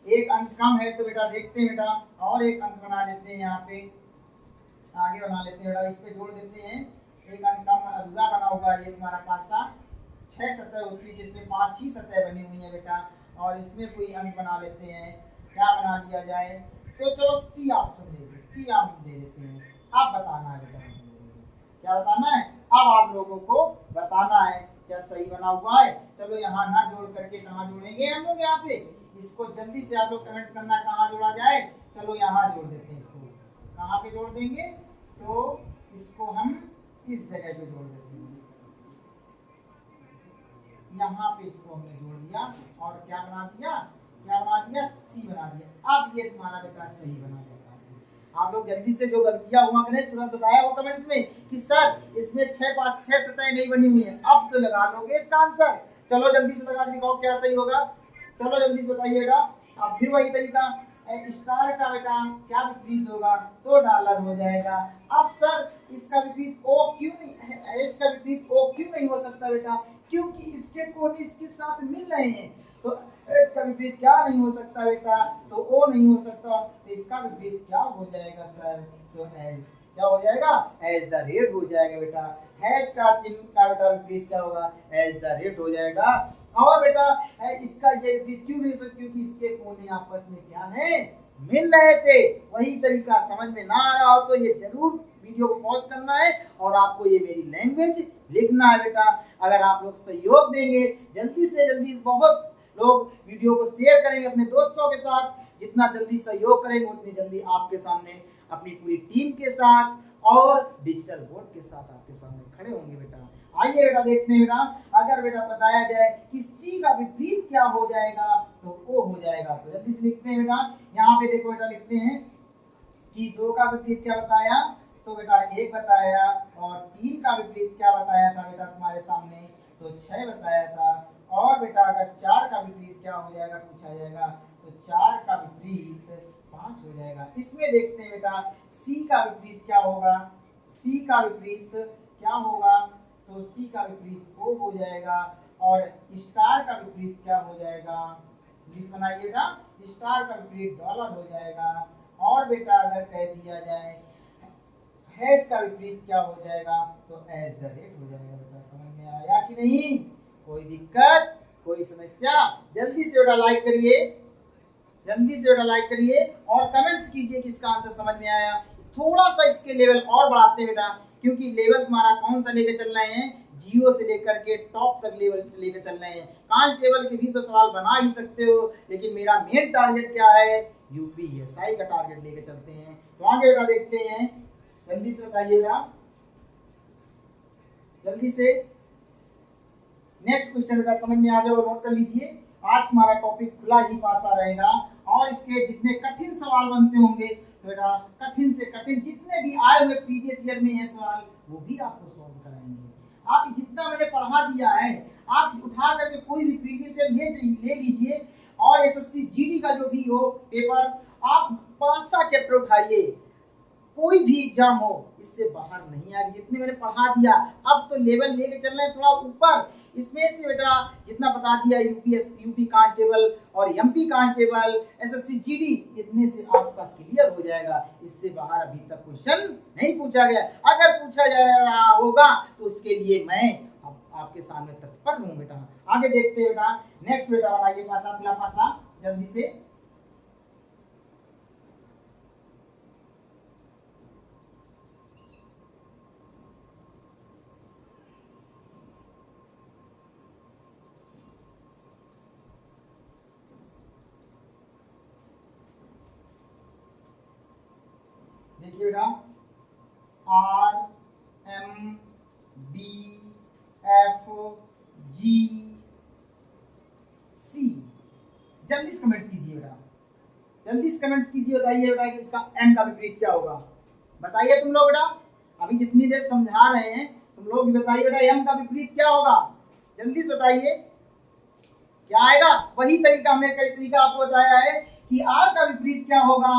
एक अंक कम है, तो बेटा देखते हैं बेटा, और एक अंक बना लेते हैं, यहाँ पे आगे बना लेते हैं बेटा, इस पे जोड़ देते हैं। एक अंक कम अधूरा बना होगा, ये तुम्हारा पास 6 सतह होती है जिसमें 5 ही सतह बनी हुई है बेटा, और इसमें कोई अंक बना लेते हैं। क्या बना लिया जाए, तो चलो सी ऑप्शन सी आप दे देते हैं। अब बताना है बेटा, क्या बताना है, अब आप लोगों को बताना है क्या सही बना हुआ है। चलो यहाँ ना जोड़ करके कहाँ जोड़ेंगे हम लोग, यहाँ पे इसको जल्दी से आप लोग कमेंट्स करना कहाँ जोड़ा जाए। चलो यहाँ जोड़ देते हैं, इसको कहाँ पे जोड़ देंगे, तो इसको हम इस जगह पे जोड़ देते हैं, यहाँ पे इसको हमने जोड़ दिया, और क्या बना दिया सी बना दिया। अब ये तुम्हारा बेटा सही बना बेटा। आप लोग जल्दी से जो गलतियां हुआ करें तुरंत बताया वो कमेंट्स में कि सर इसमें 6 सतहें नहीं बनी हुई है, अब तो लगा लोगे इसका आंसर। चलो जल्दी से लगा दिखाओ क्या सही होगा, चलो जल्दी से बताइएगा। अब फिर वही तरीका, स्टार का बेटा क्या विपरीत होगा, तो डॉलर हो जाएगा। अब सर इसका विपरीत ओ क्यों नहीं, एच का विपरीत ओ क्यों नहीं हो सकता बेटा, क्योंकि इसके कोण इसके साथ मिल रहे हैं। तो एच का विपरीत क्या नहीं हो सकता बेटा, तो ओ नहीं हो सकता, तो इसका विपरीत क्या हो जाएगा सर, तो एच क्या हो जाएगा, एज द रेट हो जाएगा बेटा। एच का चिन्ह का बेटा विपरीत क्या होगा, एज द रेट हो जाएगा। और बेटा इसका ये विपरीत क्यों नहीं हो सकता, क्योंकि इसके कोने आपस में क्या है, मिल रहे थे। वही तरीका समझ में ना आ रहा हो तो ये जरूर वीडियो को पॉज करना है और आपको ये मेरी लैंग्वेज लिखना है बेटा। अगर आप लोग सहयोग देंगे, जल्दी से जल्दी बहुत लोग वीडियो को शेयर करेंगे अपने दोस्तों के साथ, जितना जल्दी सहयोग करेंगे उतनी जल्दी आपके सामने अपनी पूरी टीम के साथ और डिजिटल बोर्ड के साथ आपके सामने खड़े होंगे बेटा। आइए बेटा देखते हैं बेटा, अगर बेटा बताया जाए कि सी का विपरीत क्या हो जाएगा तो ओ हो जाएगा, तो जल्दी से लिखते हैं बेटा। यहाँ पे देखो बेटा लिखते हैं कि 2 का विपरीत क्या बताया, तो बेटा 1 बताया, और 3 का विपरीत क्या बताया था बेटा तुम्हारे सामने, तो 6 बताया था। और बेटा अगर 4 का विपरीत क्या हो जाएगा पूछा जाएगा, तो 4 का विपरीत 5 हो जाएगा। इसमें देखते हैं बेटा सी का विपरीत क्या होगा, सी का विपरीत क्या होगा, तो सी का विपरीत ओ हो जाएगा, और स्टार का विपरीत क्या हो जाएगा, लिस्ट बनाइएगा, स्टार का विपरीत डॉलर हो जाएगा। और बेटा अगर कह दिया जाए हैज का विपरीत क्या हो जाएगा, तो एज द रेट हो जाएगा बेटा। समझ में आया कि नहीं, कोई दिक्कत कोई समस्या, जल्दी से बेटा लाइक करिए, जल्दी से बेटा लाइक करिए और कमेंट्स कीजिए कि इसका आंसर समझ में आया। थोड़ा सा इसके लेवल और बढ़ाते हैं बेटा, क्योंकि लेवल तुम्हारा कौन सा लेकर चल रहे हैं, 0 से लेकर के टॉप तक लेवल लेकर चल रहे हैं। कांस्टेबल के भी तो सवाल बना ही सकते हो, लेकिन मेरा मेन टारगेट क्या है, यूपीएसआई का टारगेट लेकर चलते हैं। तो आगे बेटा देखते हैं, जल्दी से बताइएगा, जल्दी से नेक्स्ट क्वेश्चन बेटा समझ में आ जाए और नोट कर लीजिए। आज तुम्हारा टॉपिक खुला ही पासा रहेगा और इसके जितने कठिन सवाल बनते होंगे तो बेटा कठिन से कठिन जितने भी आए हुए प्रीवियस ईयर में हैं सवाल वो भी आपको सॉल्व कराएंगे। आप जितना मैंने पढ़ा दिया है आप उठा करके कोई भी प्रीवियस ईयर ले लीजिए और एसएससी जीडी का जो भी हो पेपर आप 5-7 चैप्टर उठाइए, कोई भी एग्जाम हो इससे बाहर नहीं आएगी। जितने मैंने पढ़ा दिया अब तो लेवल लेके चल रहे हैं थोड़ा ऊपर, इसमें से बेटा जितना बता दिया यूपी कांस्टेबल और एमपी कांस्टेबल एसएससी जीडी इतने से आपका क्लियर हो जाएगा। इससे बाहर अभी तक क्वेश्चन नहीं पूछा गया, अगर पूछा जा रहा होगा तो उसके लिए मैं आपके सामने तत्पर हूँ बेटा। आगे देखते हैं बेटा, नेक्स्ट बेटा बनाइए पासा पहला पासा जल्दी से। देखिए बेटा R M D F G C, जल्दी से कमेंट्स कीजिए बेटा, जल्दी से कमेंट्स कीजिए, बताइए बेटा कि इसका एम का विपरीत क्या होगा। बताइए तुम लोग बेटा, अभी जितनी देर समझा रहे हैं तुम लोग भी बताइए बेटा एम का विपरीत क्या होगा, जल्दी से बताइए क्या आएगा। वही तरीका हमने कई तरीका आपको बताया है कि आर का विपरीत क्या होगा,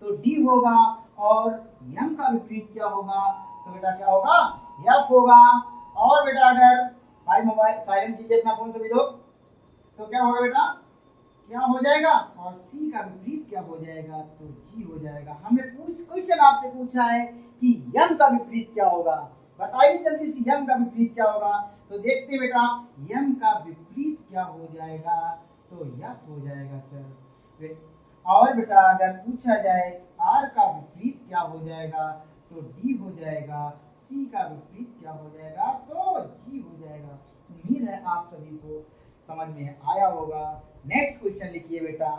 तो डी होगा, और एम का विपरीत क्या होगा, तो बेटा क्या होगा, एफ होगा। और बेटा अगर भाई मोबाइल साइलेंट कीजिए अपना फोन सभी लोग, तो क्या होगा बेटा, क्या हो जाएगा, और सी का विपरीत क्या हो जाएगा, तो जी हो जाएगा। हमने क्वेश्चन आपसे पूछा है कि एम का विपरीत क्या होगा, बताइए जल्दी से एम का विपरीत क्या होगा। तो देखते हैं बेटा एम का विपरीत क्या हो जाएगा, तो एफ हो जाएगा सर। और बेटा अगर पूछा जाए आर का विपरीत क्या हो जाएगा, तो डी हो जाएगा। सी का विपरीत क्या हो जाएगा, तो जी हो जाएगा। उम्मीद है आप सभी को समझ में आया होगा। नेक्स्ट क्वेश्चन लिखिए बेटा,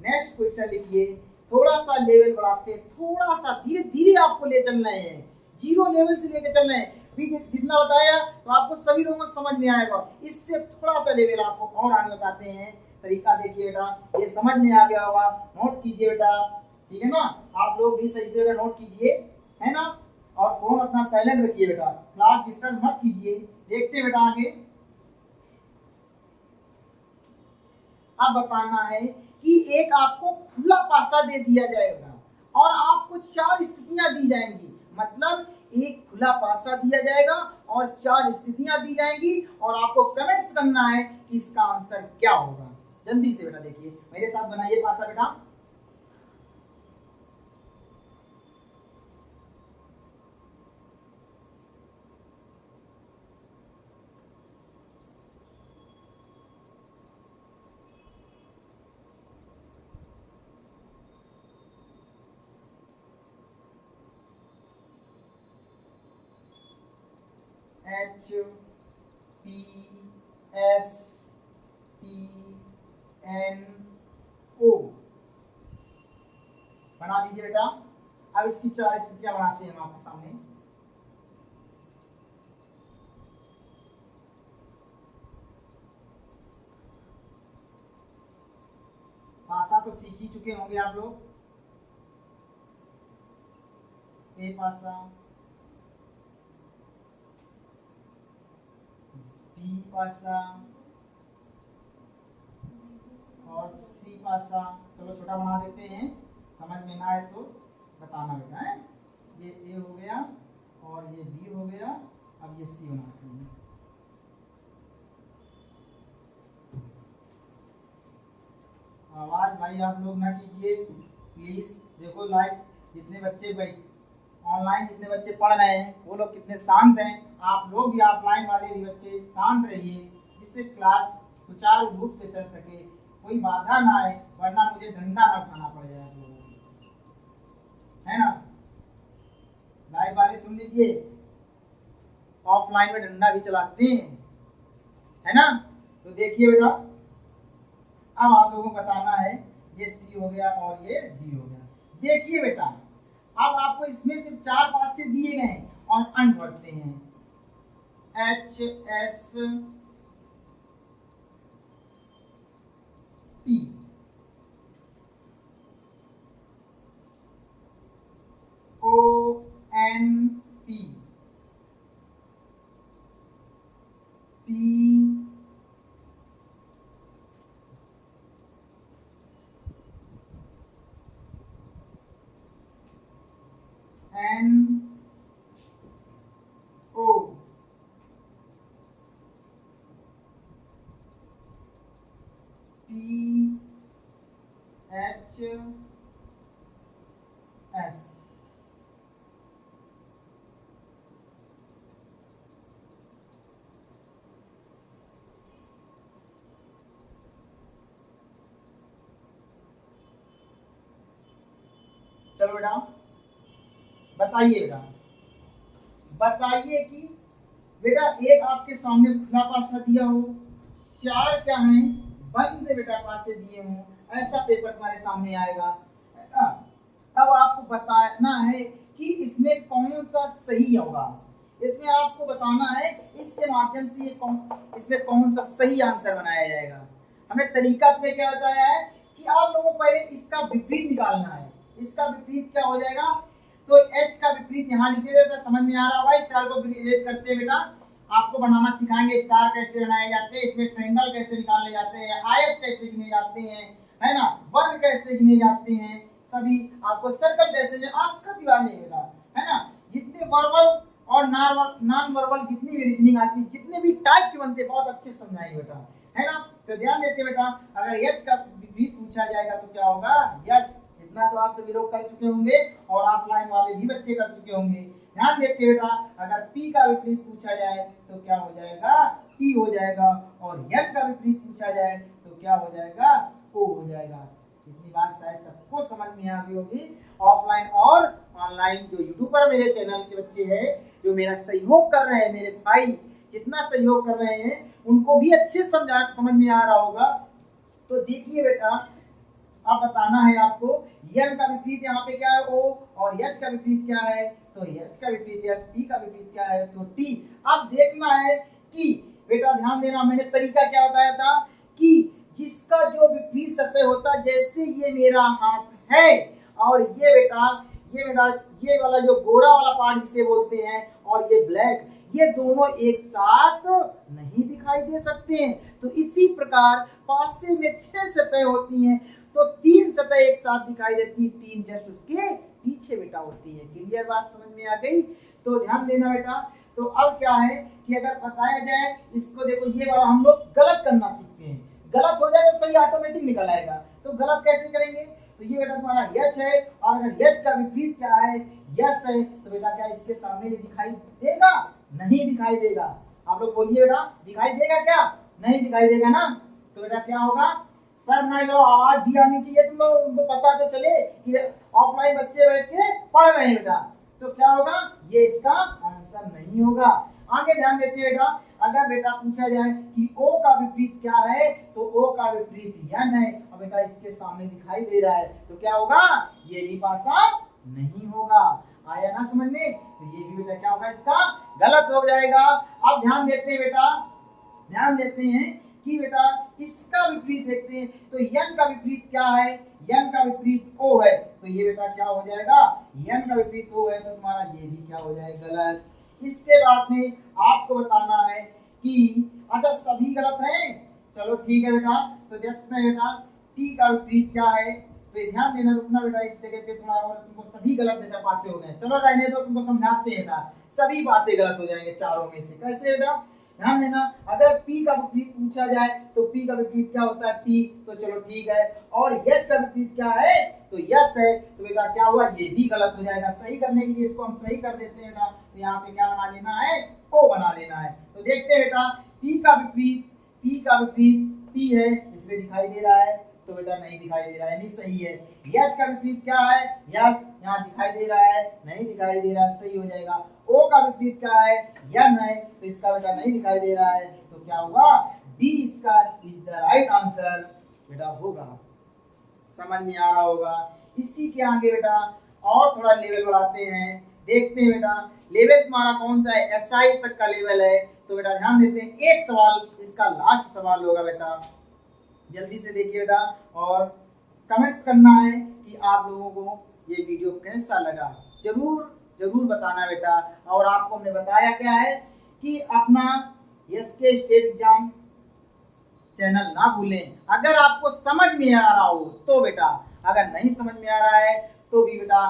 नेक्स्ट क्वेश्चन लिखिए। थोड़ा सा लेवल बढ़ाते हैं, थोड़ा सा धीरे धीरे आपको ले चल रहे हैं, 0 लेवल से लेकर चल रहे हैं। अभी जितना बताया तो आपको सभी लोगों को समझ में आएगा, इससे थोड़ा सा लेवल आपको और आगे बताते हैं। तरीका देखिए बेटा, ये समझ में आ गया होगा, नोट कीजिए बेटा। ठीक है ना। आप लोग भी सही से बेटा नोट कीजिए, है ना। और फोन अपना साइलेंट रखिए बेटा, क्लास डिस्टर्ब मत कीजिए। देखते हैं बेटा आगे। अब बताना है कि एक आपको खुला पासा दे दिया जाएगा और आपको 4 स्थितियां दी जाएंगी। मतलब एक खुला पासा दिया जाएगा और 4 स्थितियां दी जाएंगी और आपको कमेंट्स करना है कि इसका आंसर क्या होगा। जल्दी से बेटा देखिए, मेरे साथ बनाइए पासा बेटा। H P S T N O बना लीजिए बेटा। अब इसकी 4 स्थितियां बनाते हैं हम आपके सामने। पासा तो सीख ही चुके होंगे आप लोग। ए पासा, बी पासा और सी पासा। चलो छोटा बना देते हैं, समझ में ना आए तो बताना बेटा है। ये ए हो गया और ये बी हो गया, अब ये सी बनाते हैं। आवाज भाई आप लोग ना कीजिए प्लीज। देखो लाइव जितने बच्चे ऑनलाइन जितने बच्चे पढ़ रहे हैं वो लोग कितने शांत हैं। आप लोग भी ऑफलाइन वाले भी बच्चे शांत रहिए, जिससे क्लास सुचारू रूप से चल सके, कोई बाधा ना आए, वरना मुझे डंडा ना उठाना पड़ जाए आप लोगों को, है ना। लाइव वाले सुन लीजिए, ऑफलाइन में डंडा भी चलाते हैं, है ना। तो देखिए बेटा, अब आप लोगों को बताना है, ये सी हो गया और ये डी हो गया। देखिए बेटा, अब आपको इसमें सिर्फ 4 पासे दिए गए हैं और अंक बढ़ते हैं। H S T, O N P, P N O, P H S. चलो बेटा बताइए बेटा, बताइए कि बेटा एक आपके सामने खुला पासा दिया हो, 4 क्या है बंद बेटा पासे दिए हों, ऐसा पेपर तुम्हारे सामने आएगा, है ना। अब आपको बताना है कि इसमें कौन सा सही होगा। इसमें आपको बताना है इसके माध्यम से इसमें कौन सा सही आंसर बनाया जाएगा। हमें तरीका में क्या बताया है कि आप लोगों को पहले इसका विपरीत निकालना है। इसका विपरीत क्या हो जाएगा, तो एच का विपरीत यहाँ लिख देते, समझ में आ रहा होगा। स्टार को इरेज करते हैं बेटा, आपको बनाना सिखाएंगे, स्टार कैसे बनाए जाते हैं, इसमें ट्रायंगल कैसे निकाले जाते हैं, आयत कैसे गिने जाते हैं, है ना, वर्ग कैसे गिने जाते हैं, सभी आपको सर्कल कैसे आकृति वाले बेटा, है ना। जितने वर्बल और नॉन वर्बल जितनी भी रीजनिंग आती है, जितने भी टाइप के बनते बहुत अच्छे समझाएंगे बेटा, है ना। तो ध्यान देते बेटा, अगर यच का विपरीत पूछा जाएगा तो क्या होगा, यस। इतना तो आप सभी लोग कर चुके होंगे और ऑफलाइन वाले भी बच्चे कर चुके होंगे। ध्यान देते बेटा, अगर पी का विपरीत पूछा जाए तो क्या हो जाएगा, टी हो जाएगा, और यन का विपरीत पूछा जाए तो क्या हो जाएगा, ओ हो जाएगा। इतनी बात शायद सबको समझ में आ गई होगी। ऑफलाइन और ऑनलाइन जो यूट्यूब पर मेरे चैनल के बच्चे हैं, जो मेरा सहयोग कर रहे हैं, मेरे भाई जितना सहयोग कर रहे हैं, उनको भी अच्छे समझ में आ रहा होगा। तो देखिए बेटा, अब बताना है आपको, यन का विपरीत यहाँ पे क्या है, ओ, और यच का विपरीत क्या है, तो यच का विपरीत यस, टी का विपरीत क्या है, तो टी। अब देखना है कि बेटा ध्यान देना, मैंने तरीका क्या बताया था कि जिसका जो विपरीत सतह होता, जैसे ये मेरा हाथ है और ये बेटा ये वाला जो गोरा वाला पार्ट जिसे बोलते हैं और ये ब्लैक, ये दोनों एक साथ नहीं दिखाई दे सकते हैं। तो इसी प्रकार पासे में 6 सतह होती हैं, तो 3 सतह एक साथ दिखाई देती है, 3 जस्ट उसके पीछे बेटा होती है। क्लियर बात समझ में आ गई? तो ध्यान देना बेटा। तो अब क्या है कि अगर बताया जाए इसको, देखो ये वाला हम लोग गलत करना सीखते हैं, गलत हो जाएगा सही ऑटोमेटिक निकल आएगा। तो गलत कैसे करेंगे? तो ये बेटा तुम्हारा यच है, और अगर यच का विपरीत क्या है? यस है, तो बेटा क्या इसके सामने ये दिखाई देगा? नहीं दिखाई देगा। आप लोग बोलिए बेटा, दिखाई देगा क्या? नहीं दिखाई देगा ना। तो बेटा क्या होगा? सर नहीं लो, आवाज भी आनी चाहिए तुम लोग, उनको पता तो चले कि ऑफलाइन बच्चे बैठ के पढ़ रहे हैं बेटा। तो क्या होगा? ये इसका आंसर नहीं होगा। आगे ध्यान देते हैं बेटा, अगर बेटा पूछा जाए कि ओ का विपरीत क्या है, तो ओ का विपरीत यन है, और बेटा इसके सामने दिखाई दे रहा है, तो क्या होगा? ये भी पासा नहीं होगा। आया ना समझ में? तो ये भी बेटा क्या होगा? इसका गलत हो जाएगा। अब ध्यान देते हैं बेटा, ध्यान देते हैं कि बेटा इसका विपरीत देखते हैं। तो यन का विपरीत क्या है? यन का विपरीत ओ है, तो ये बेटा क्या हो जाएगा? यन का विपरीत ओ है, तो तुम्हारा ये भी क्या हो जाएगा? गलत। इसके बाद में आपको बताना है कि अच्छा सभी गलत हैं, चलो ठीक है बेटा। तो देखते हैं बेटा टी का विपरीत क्या है। तो ध्यान देना, रुकना बेटा इस जगह पे थोड़ा, और तुमको सभी गलत बेटा पासे हो गए। चलो रहने दो, तुमको समझाते हैं बेटा। सभी बातें गलत हो जाएंगे चारों में से। कैसे बेटा? ध्यान देना, अगर P का विपरीत पूछा जाए तो P का विपरीत क्या होता है? T, तो चलो ठीक है। और H का विपरीत क्या है? तो यस है, तो बेटा क्या हुआ? ये भी गलत हो जाएगा। सही करने के लिए इसको हम सही कर देते हैं बेटा। तो यहाँ पे क्या बना लेना है? O बना लेना है। तो देखते हैं बेटा, P का विपरीत T है, इसमें दिखाई दे रहा है, तो बेटा नहीं दिखाई दे रहा है, नहीं सही है। H का विपरीत क्या है? यस, यहाँ दिखाई दे रहा है, नहीं दिखाई दे रहा है, सही हो जाएगा। O का विपरीत क्या है? यन है, तो इसका बेटा नहीं दिखाई दे रहा है, तो क्या होगा? डी इसका इज द राइट आंसर बेटा होगा। समझ में आ रहा होगा? इसी के आगे बेटा और थोड़ा लेवल बढ़ाते हैं, देखते हैं बेटा लेवल तुम्हारा कौन सा है? एसआई तक का लेवल है। तो बेटा ध्यान देते हैं, एक सवाल इसका लास्ट सवाल होगा बेटा, जल्दी से देखिए बेटा, और कमेंट्स करना है कि आप लोगों को ये वीडियो कैसा लगा, जरूर जरूर बताना बेटा। और आपको हमने बताया क्या है कि अपना एसके स्टेट एग्जाम चैनल ना भूलें। अगर आपको समझ में आ रहा हो तो बेटा, अगर नहीं समझ में आ रहा है तो भी बेटा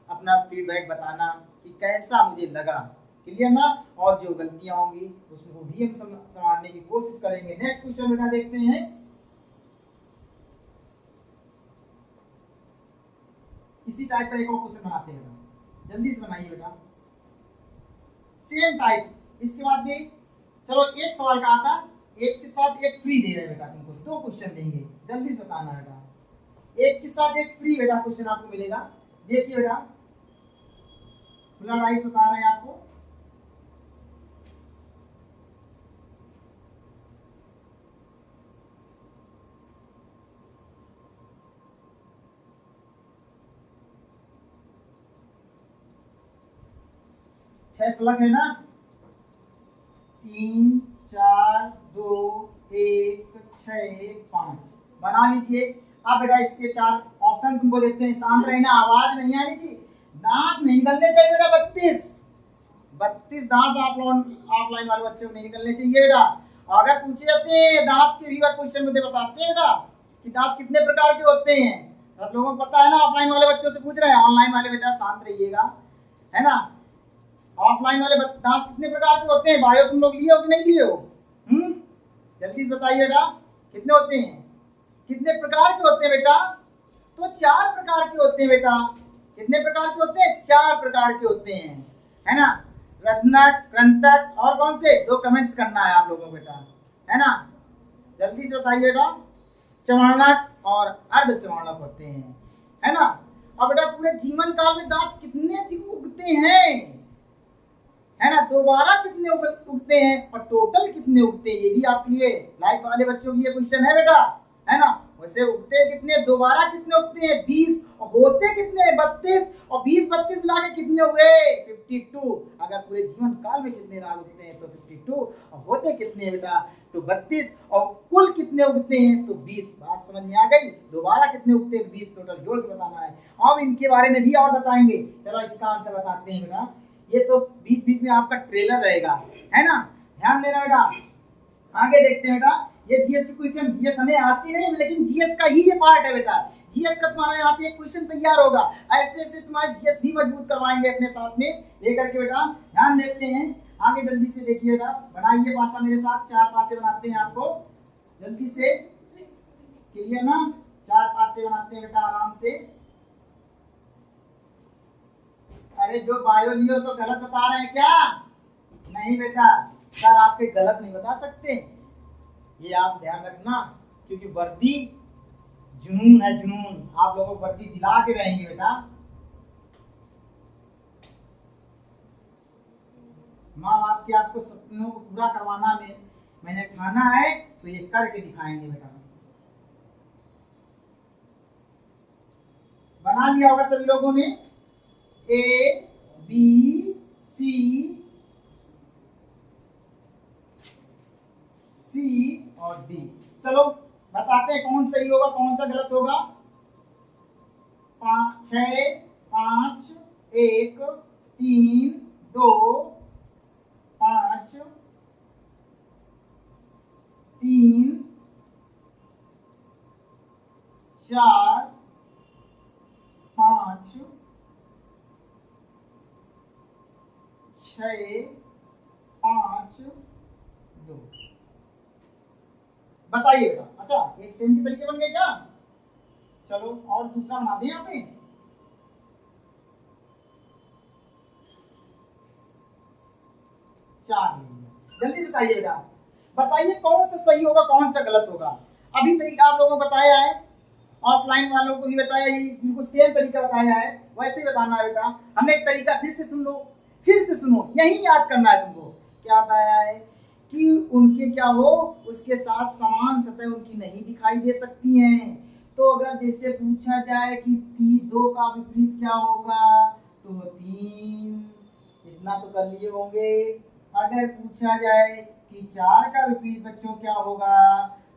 अपना फीडबैक बताना कि कैसा मुझे लगा। क्लियर ना? और जो गलतियां होंगी उसको भी हम संभालने की कोशिश करेंगे। नेक्स्ट क्वेश्चन बेटा देखते हैं। इसी टाइप का एक और क्वेश्चन बनाते हैं बेटा, जल्दी से बनाइए बेटा। सेम टाइप, इसके बाद भी चलो एक सवाल का आता, एक के साथ एक फ्री दे रहे बेटा, तुमको 2 क्वेश्चन देंगे, जल्दी से बताना बेटा। एक के साथ एक फ्री बेटा क्वेश्चन आपको मिलेगा। देखिए बेटा, खुला राइस बता रहे हैं आपको। छह फलक है ना, 3 4 2 1 6 5 बना लीजिए। अब बेटा इसके 4 ऑप्शन तुमको देते हैं। शांत रहना, आवाज नहीं आनी चाहिए, दांत नहीं निकलने चाहिए बेटा। 32 दांत आप लोग ऑफलाइन वाले बच्चों को नहीं निकलने चाहिए बेटा। अगर पूछे जाते हैं दांत के भी क्वेश्चन में बताते हैं बेटा कि दांत कितने प्रकार के होते हैं, आप लोगों को पता है ना। ऑफलाइन वाले बच्चों से पूछ रहे हैं, ऑनलाइन वाले बेटा शांत रहिएगा, है ना। ऑफलाइन वाले दांत कितने प्रकार के होते हैं? बायो तुम लोग लिए हो कि नहीं लिए हो? जल्दी से बताइए बेटा, कितने होते हैं? कितने प्रकार के होते हैं बेटा? तो 4 प्रकार के होते हैं बेटा। कितने प्रकार के होते हैं? 4 प्रकार के होते हैं, है ना। रत्नक, कृंतक, और कौन से 2 कमेंट्स करना है आप लोगों को बेटा, है ना। जल्दी से बताइए बेटा। चमाणक और अर्धचमाणक होते हैं, है ना। और बेटा पूरे जीवन काल में दांत कितने उगते हैं, है ना। दोबारा कितने उगते हैं और टोटल कितने उगते हैं, ये भी आपके लिए लाइफ वाले बच्चों के लिए क्वेश्चन है बेटा, है ना। वैसे उगते कितने, दोबारा कितने उगते हैं 20, और होते कितने 32, और 20 32 मिला के कितने हुए 52। अगर पूरे जीवन काल में कितने दाल उगते हैं तो 52, और होते कितने बेटा तो 32, और कुल कितने उगते हैं तो 20। बात समझ में आ गई। दोबारा कितने उगते हैं 20, टोटल जोड़ के बताना है। अब इनके बारे में भी और बताएंगे। चलो इसका आंसर बताते हैं बेटा। ये तो बीच बीच में आपका ट्रेलर रहेगा, है ना, ध्यान देना बेटा। आगे देखते हैं बेटा, ये जीएस के क्वेश्चन, जीएस हमें आती नहीं लेकिन जीएस का ही ये पार्ट है बेटा। जीएस का तुम्हारा यहाँ से एक क्वेश्चन तैयार होगा, ऐसे ऐसे तुम्हारे जीएस भी मजबूत करवाएंगे अपने साथ में लेकर के बेटा। ध्यान देखते हैं आगे, जल्दी से देखिए बेटा, बनाइए पासा मेरे साथ, 4 पासे बनाते हैं आपको जल्दी से, क्लियर ना, 4 पासे बनाते हैं बेटा आराम से। अरे जो बायो लियो तो गलत बता रहे हैं क्या? नहीं बेटा, सर आपके गलत नहीं बता सकते, ये आप ध्यान रखना, क्योंकि वर्दी जुनून है, जुनून। आप लोगों को वर्दी दिला के रहेंगे बेटा। माँ बाप के आपको सपनों को पूरा करवाना में मैंने ठाना है, तो ये करके दिखाएंगे बेटा। बना लिया होगा सभी लोगों ने, ए बी सी और डी। चलो बताते हैं कौन सही होगा कौन सा गलत होगा। 6 5 1 3 2 5 3 4 5 6 5 2। बताइए बेटा। अच्छा, एक सेम के तरीके बन गए क्या? चलो और दूसरा बना दें यहाँ पे। जल्दी बताइए बेटा, बताइए कौन सा सही होगा कौन सा गलत होगा। अभी तरीका आप लोगों को बताया है, ऑफलाइन वालों को भी बताया, इनको सेम तरीका बताया है, वैसे ही बताना है बेटा। हमने एक तरीका फिर से सुन लो, फिर से सुनो, यही याद करना है तुमको। क्या बताया है कि उनके क्या हो, उसके साथ समान सतह उनकी नहीं दिखाई दे सकती हैं। तो अगर जैसे पूछा जाए कि 2 का विपरीत क्या होगा तो 3, इतना तो कर लिए होंगे। अगर पूछा जाए कि 4 का विपरीत बच्चों क्या होगा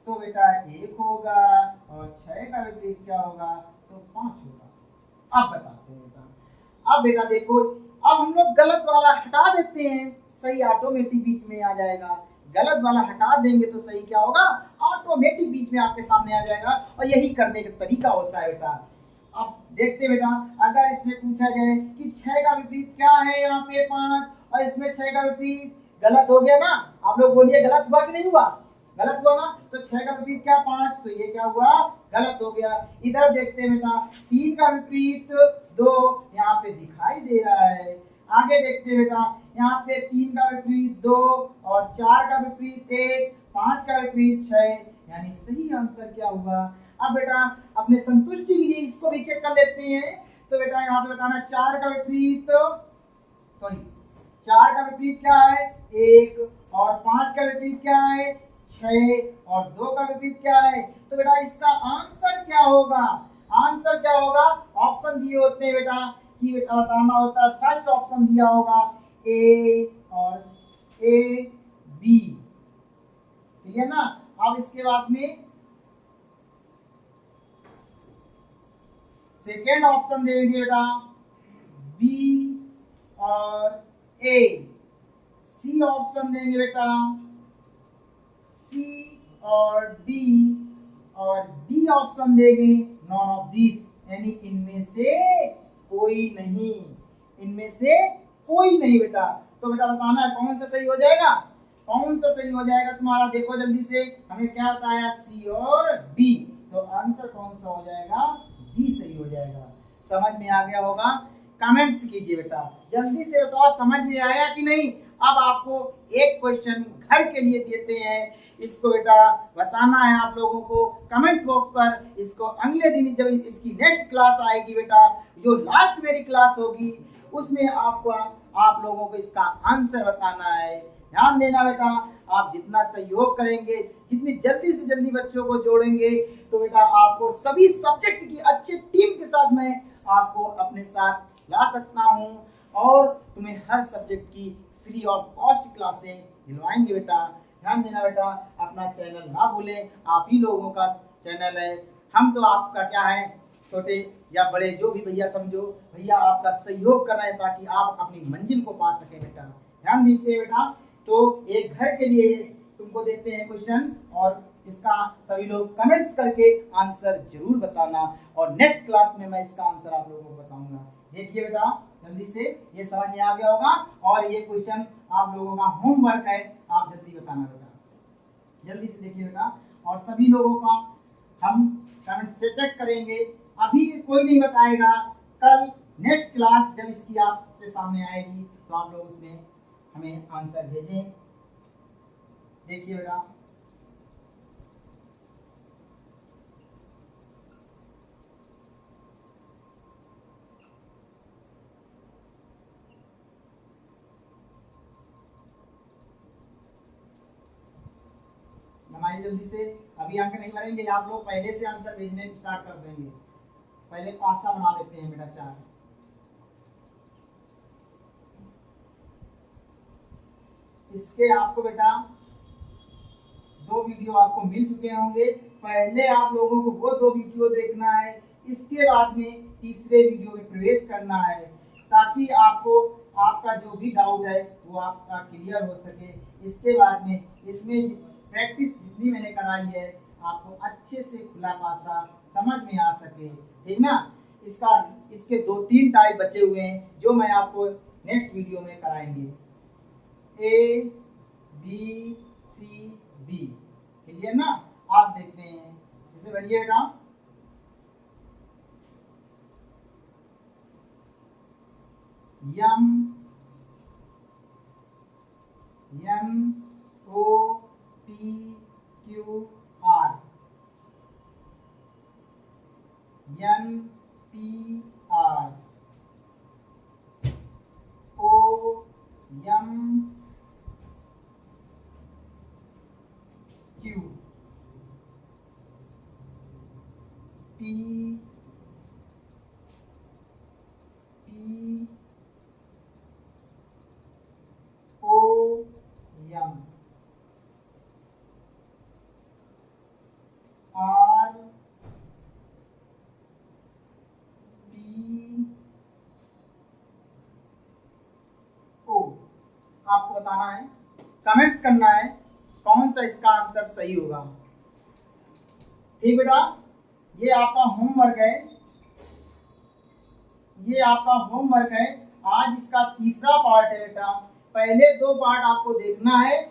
तो बेटा 1 होगा, और 6 का विपरीत क्या होगा तो 5 होगा। अब बताते हैं बेटा। अब बेटा देखो, अब हम लोग गलत वाला हटा देते हैं, सही ऑटोमेटिक बीच में आ जाएगा। गलत वाला हटा देंगे तो सही क्या होगा, ऑटोमेटिक बीच में आपके सामने आ जाएगा। और यही करने का तरीका होता है बेटा। अब देखते बेटा, अगर इसमें पूछा जाए कि 6 का विपरीत क्या है, यहाँ पे 5, और इसमें 6 का विपरीत, गलत हो गया ना। आप लोग बोलिए गलत हुआ कि नहीं हुआ? गलत हुआ ना। तो 6 का विपरीत क्या 5, तो ये क्या हुआ, गलत हो गया। इधर देखते हैं बेटा, 3 का विपरीत 2 यहाँ पे दिखाई दे रहा है। आगे देखते हैं बेटा, यहाँ पे 3 का विपरीत 2 और 4 का विपरीत 1, 5 का विपरीत 6, यानी सही आंसर क्या हुआ। अब बेटा अपने संतुष्टि के लिए इसको भी चेक कर लेते हैं। तो बेटा यहाँ पे बताना 4 का विपरीत, सॉरी 4 का विपरीत क्या है 1, और 5 का विपरीत क्या है 6, और 2 का विपरीत क्या है। तो बेटा इसका आंसर क्या होगा, आंसर क्या होगा, ऑप्शन दिए होते हैं बेटा कि बेटा बताना होता है। फर्स्ट ऑप्शन दिया होगा ए और ए बी, ठीक है ना। अब इसके बाद में सेकेंड ऑप्शन देंगे बेटा बी और ए, सी ऑप्शन देंगे बेटा सी और डी, और डी ऑप्शन देंगे नॉन ऑफ दिस, यानी इनमें से कोई नहीं, इनमें से कोई नहीं बेटा। तो बेटा बताना है कौन सा सही हो जाएगा, कौन सा सही हो जाएगा तुम्हारा। देखो जल्दी से, हमें क्या बताया सी और डी, तो आंसर कौन सा हो जाएगा, डी सही हो जाएगा। समझ में आ गया होगा, कमेंट्स कीजिए बेटा, जल्दी से बताओ समझ में आया कि नहीं। अब आपको एक क्वेश्चन घर के लिए देते हैं, इसको बेटा बताना है आप लोगों को कमेंट्स बॉक्स पर। इसको अगले दिन जब इसकी नेक्स्ट क्लास आएगी बेटा, जो लास्ट मेरी क्लास होगी, उसमें आपको आप लोगों को इसका आंसर बताना है। ध्यान देना बेटा, आप जितना सहयोग करेंगे, जितनी जल्दी से जल्दी बच्चों को जोड़ेंगे, तो बेटा आपको सभी सब्जेक्ट की अच्छी टीम के साथ मैं आपको अपने साथ ला सकता हूँ और तुम्हें हर सब्जेक्ट की फ्री ऑफ कॉस्ट क्लासें दिलवाएंगे बेटा। ध्यान देना बेटा, अपना चैनल ना भूलें, आप ही लोगों का चैनल है। हम तो आपका क्या है, छोटे या बड़े जो भी भैया समझो, भैया आपका सहयोग कर रहे हैं ताकि आप अपनी मंजिल को पा सकें बेटा। ध्यान दीजिए बेटा। तो एक घर के लिए तुमको देते हैं क्वेश्चन और इसका सभी लोग कमेंट्स करके आंसर जरूर बताना और नेक्स्ट क्लास में मैं इसका आंसर आप लोगों को बताऊंगा। देखिए बेटा, जल्दी से ये समझ में आ गया होगा और ये क्वेश्चन आप लोगों का होमवर्क है, आप जल्दी बताना बेटा, जल्दी से देखिए बेटा। और सभी लोगों का हम कमेंट से चेक करेंगे, अभी कोई नहीं बताएगा, कल नेक्स्ट क्लास जब इसकी आपके सामने आएगी तो आप लोग उसमें हमें आंसर भेजें। देखिए बेटा, बनाइए जल्दी से, अभी अंक नहीं बनेंगे, आप लोग पहले से आंसर भेजने स्टार्ट कर देंगे। पहले 5 बना लेते हैं बेटा, 4। इसके आपको बेटा 2 वीडियो आपको मिल चुके होंगे। पहले आप लोगों को वो 2 वीडियो देखना है, इसके बाद में तीसरे वीडियो में प्रवेश करना है ताकि आपको आपका जो भी डाउट है वो आपका क्लियर हो सके। इसके बाद में इसमें प्रैक्टिस जितनी मैंने कराई है आपको अच्छे से खुला पासा समझ में आ सके, ठीक ना। इसके 2-3 टाइप बचे हुए हैं जो मैं आपको नेक्स्ट वीडियो में कराएंगे। A, B, C, D, clear ना। आप देखते हैं, इसे बढ़िए बेटा। M, N, O, P, Q, R, N, P, R, O, M, Q, P, O, M, R, P, O। आपको बताना है, कमेंट्स करना है कौन सा इसका आंसर सही होगा। ठीक बेटा, ये आपका होमवर्क है, ये आपका होमवर्क है। आज इसका तीसरा पार्ट है बेटा। पहले 2 पार्ट आपको देखना है,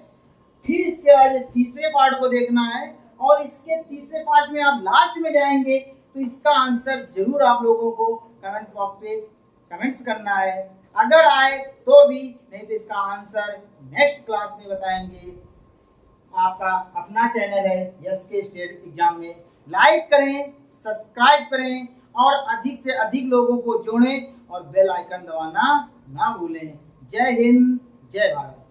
फिर इसके बाद तीसरे पार्ट को देखना है और इसके तीसरे पार्ट में आप लास्ट में जाएंगे तो इसका आंसर जरूर आप लोगों को कमेंट बॉक्स पे कमेंट्स करना है। अगर आए तो भी, नहीं तो इसका आंसर नेक्स्ट क्लास में बताएंगे। आपका अपना चैनल है यस के स्टेट एग्जाम में, लाइक करें, सब्सक्राइब करें और अधिक से अधिक लोगों को जोड़ें और बेल आइकन दबाना ना भूलें। जय हिंद, जय भारत।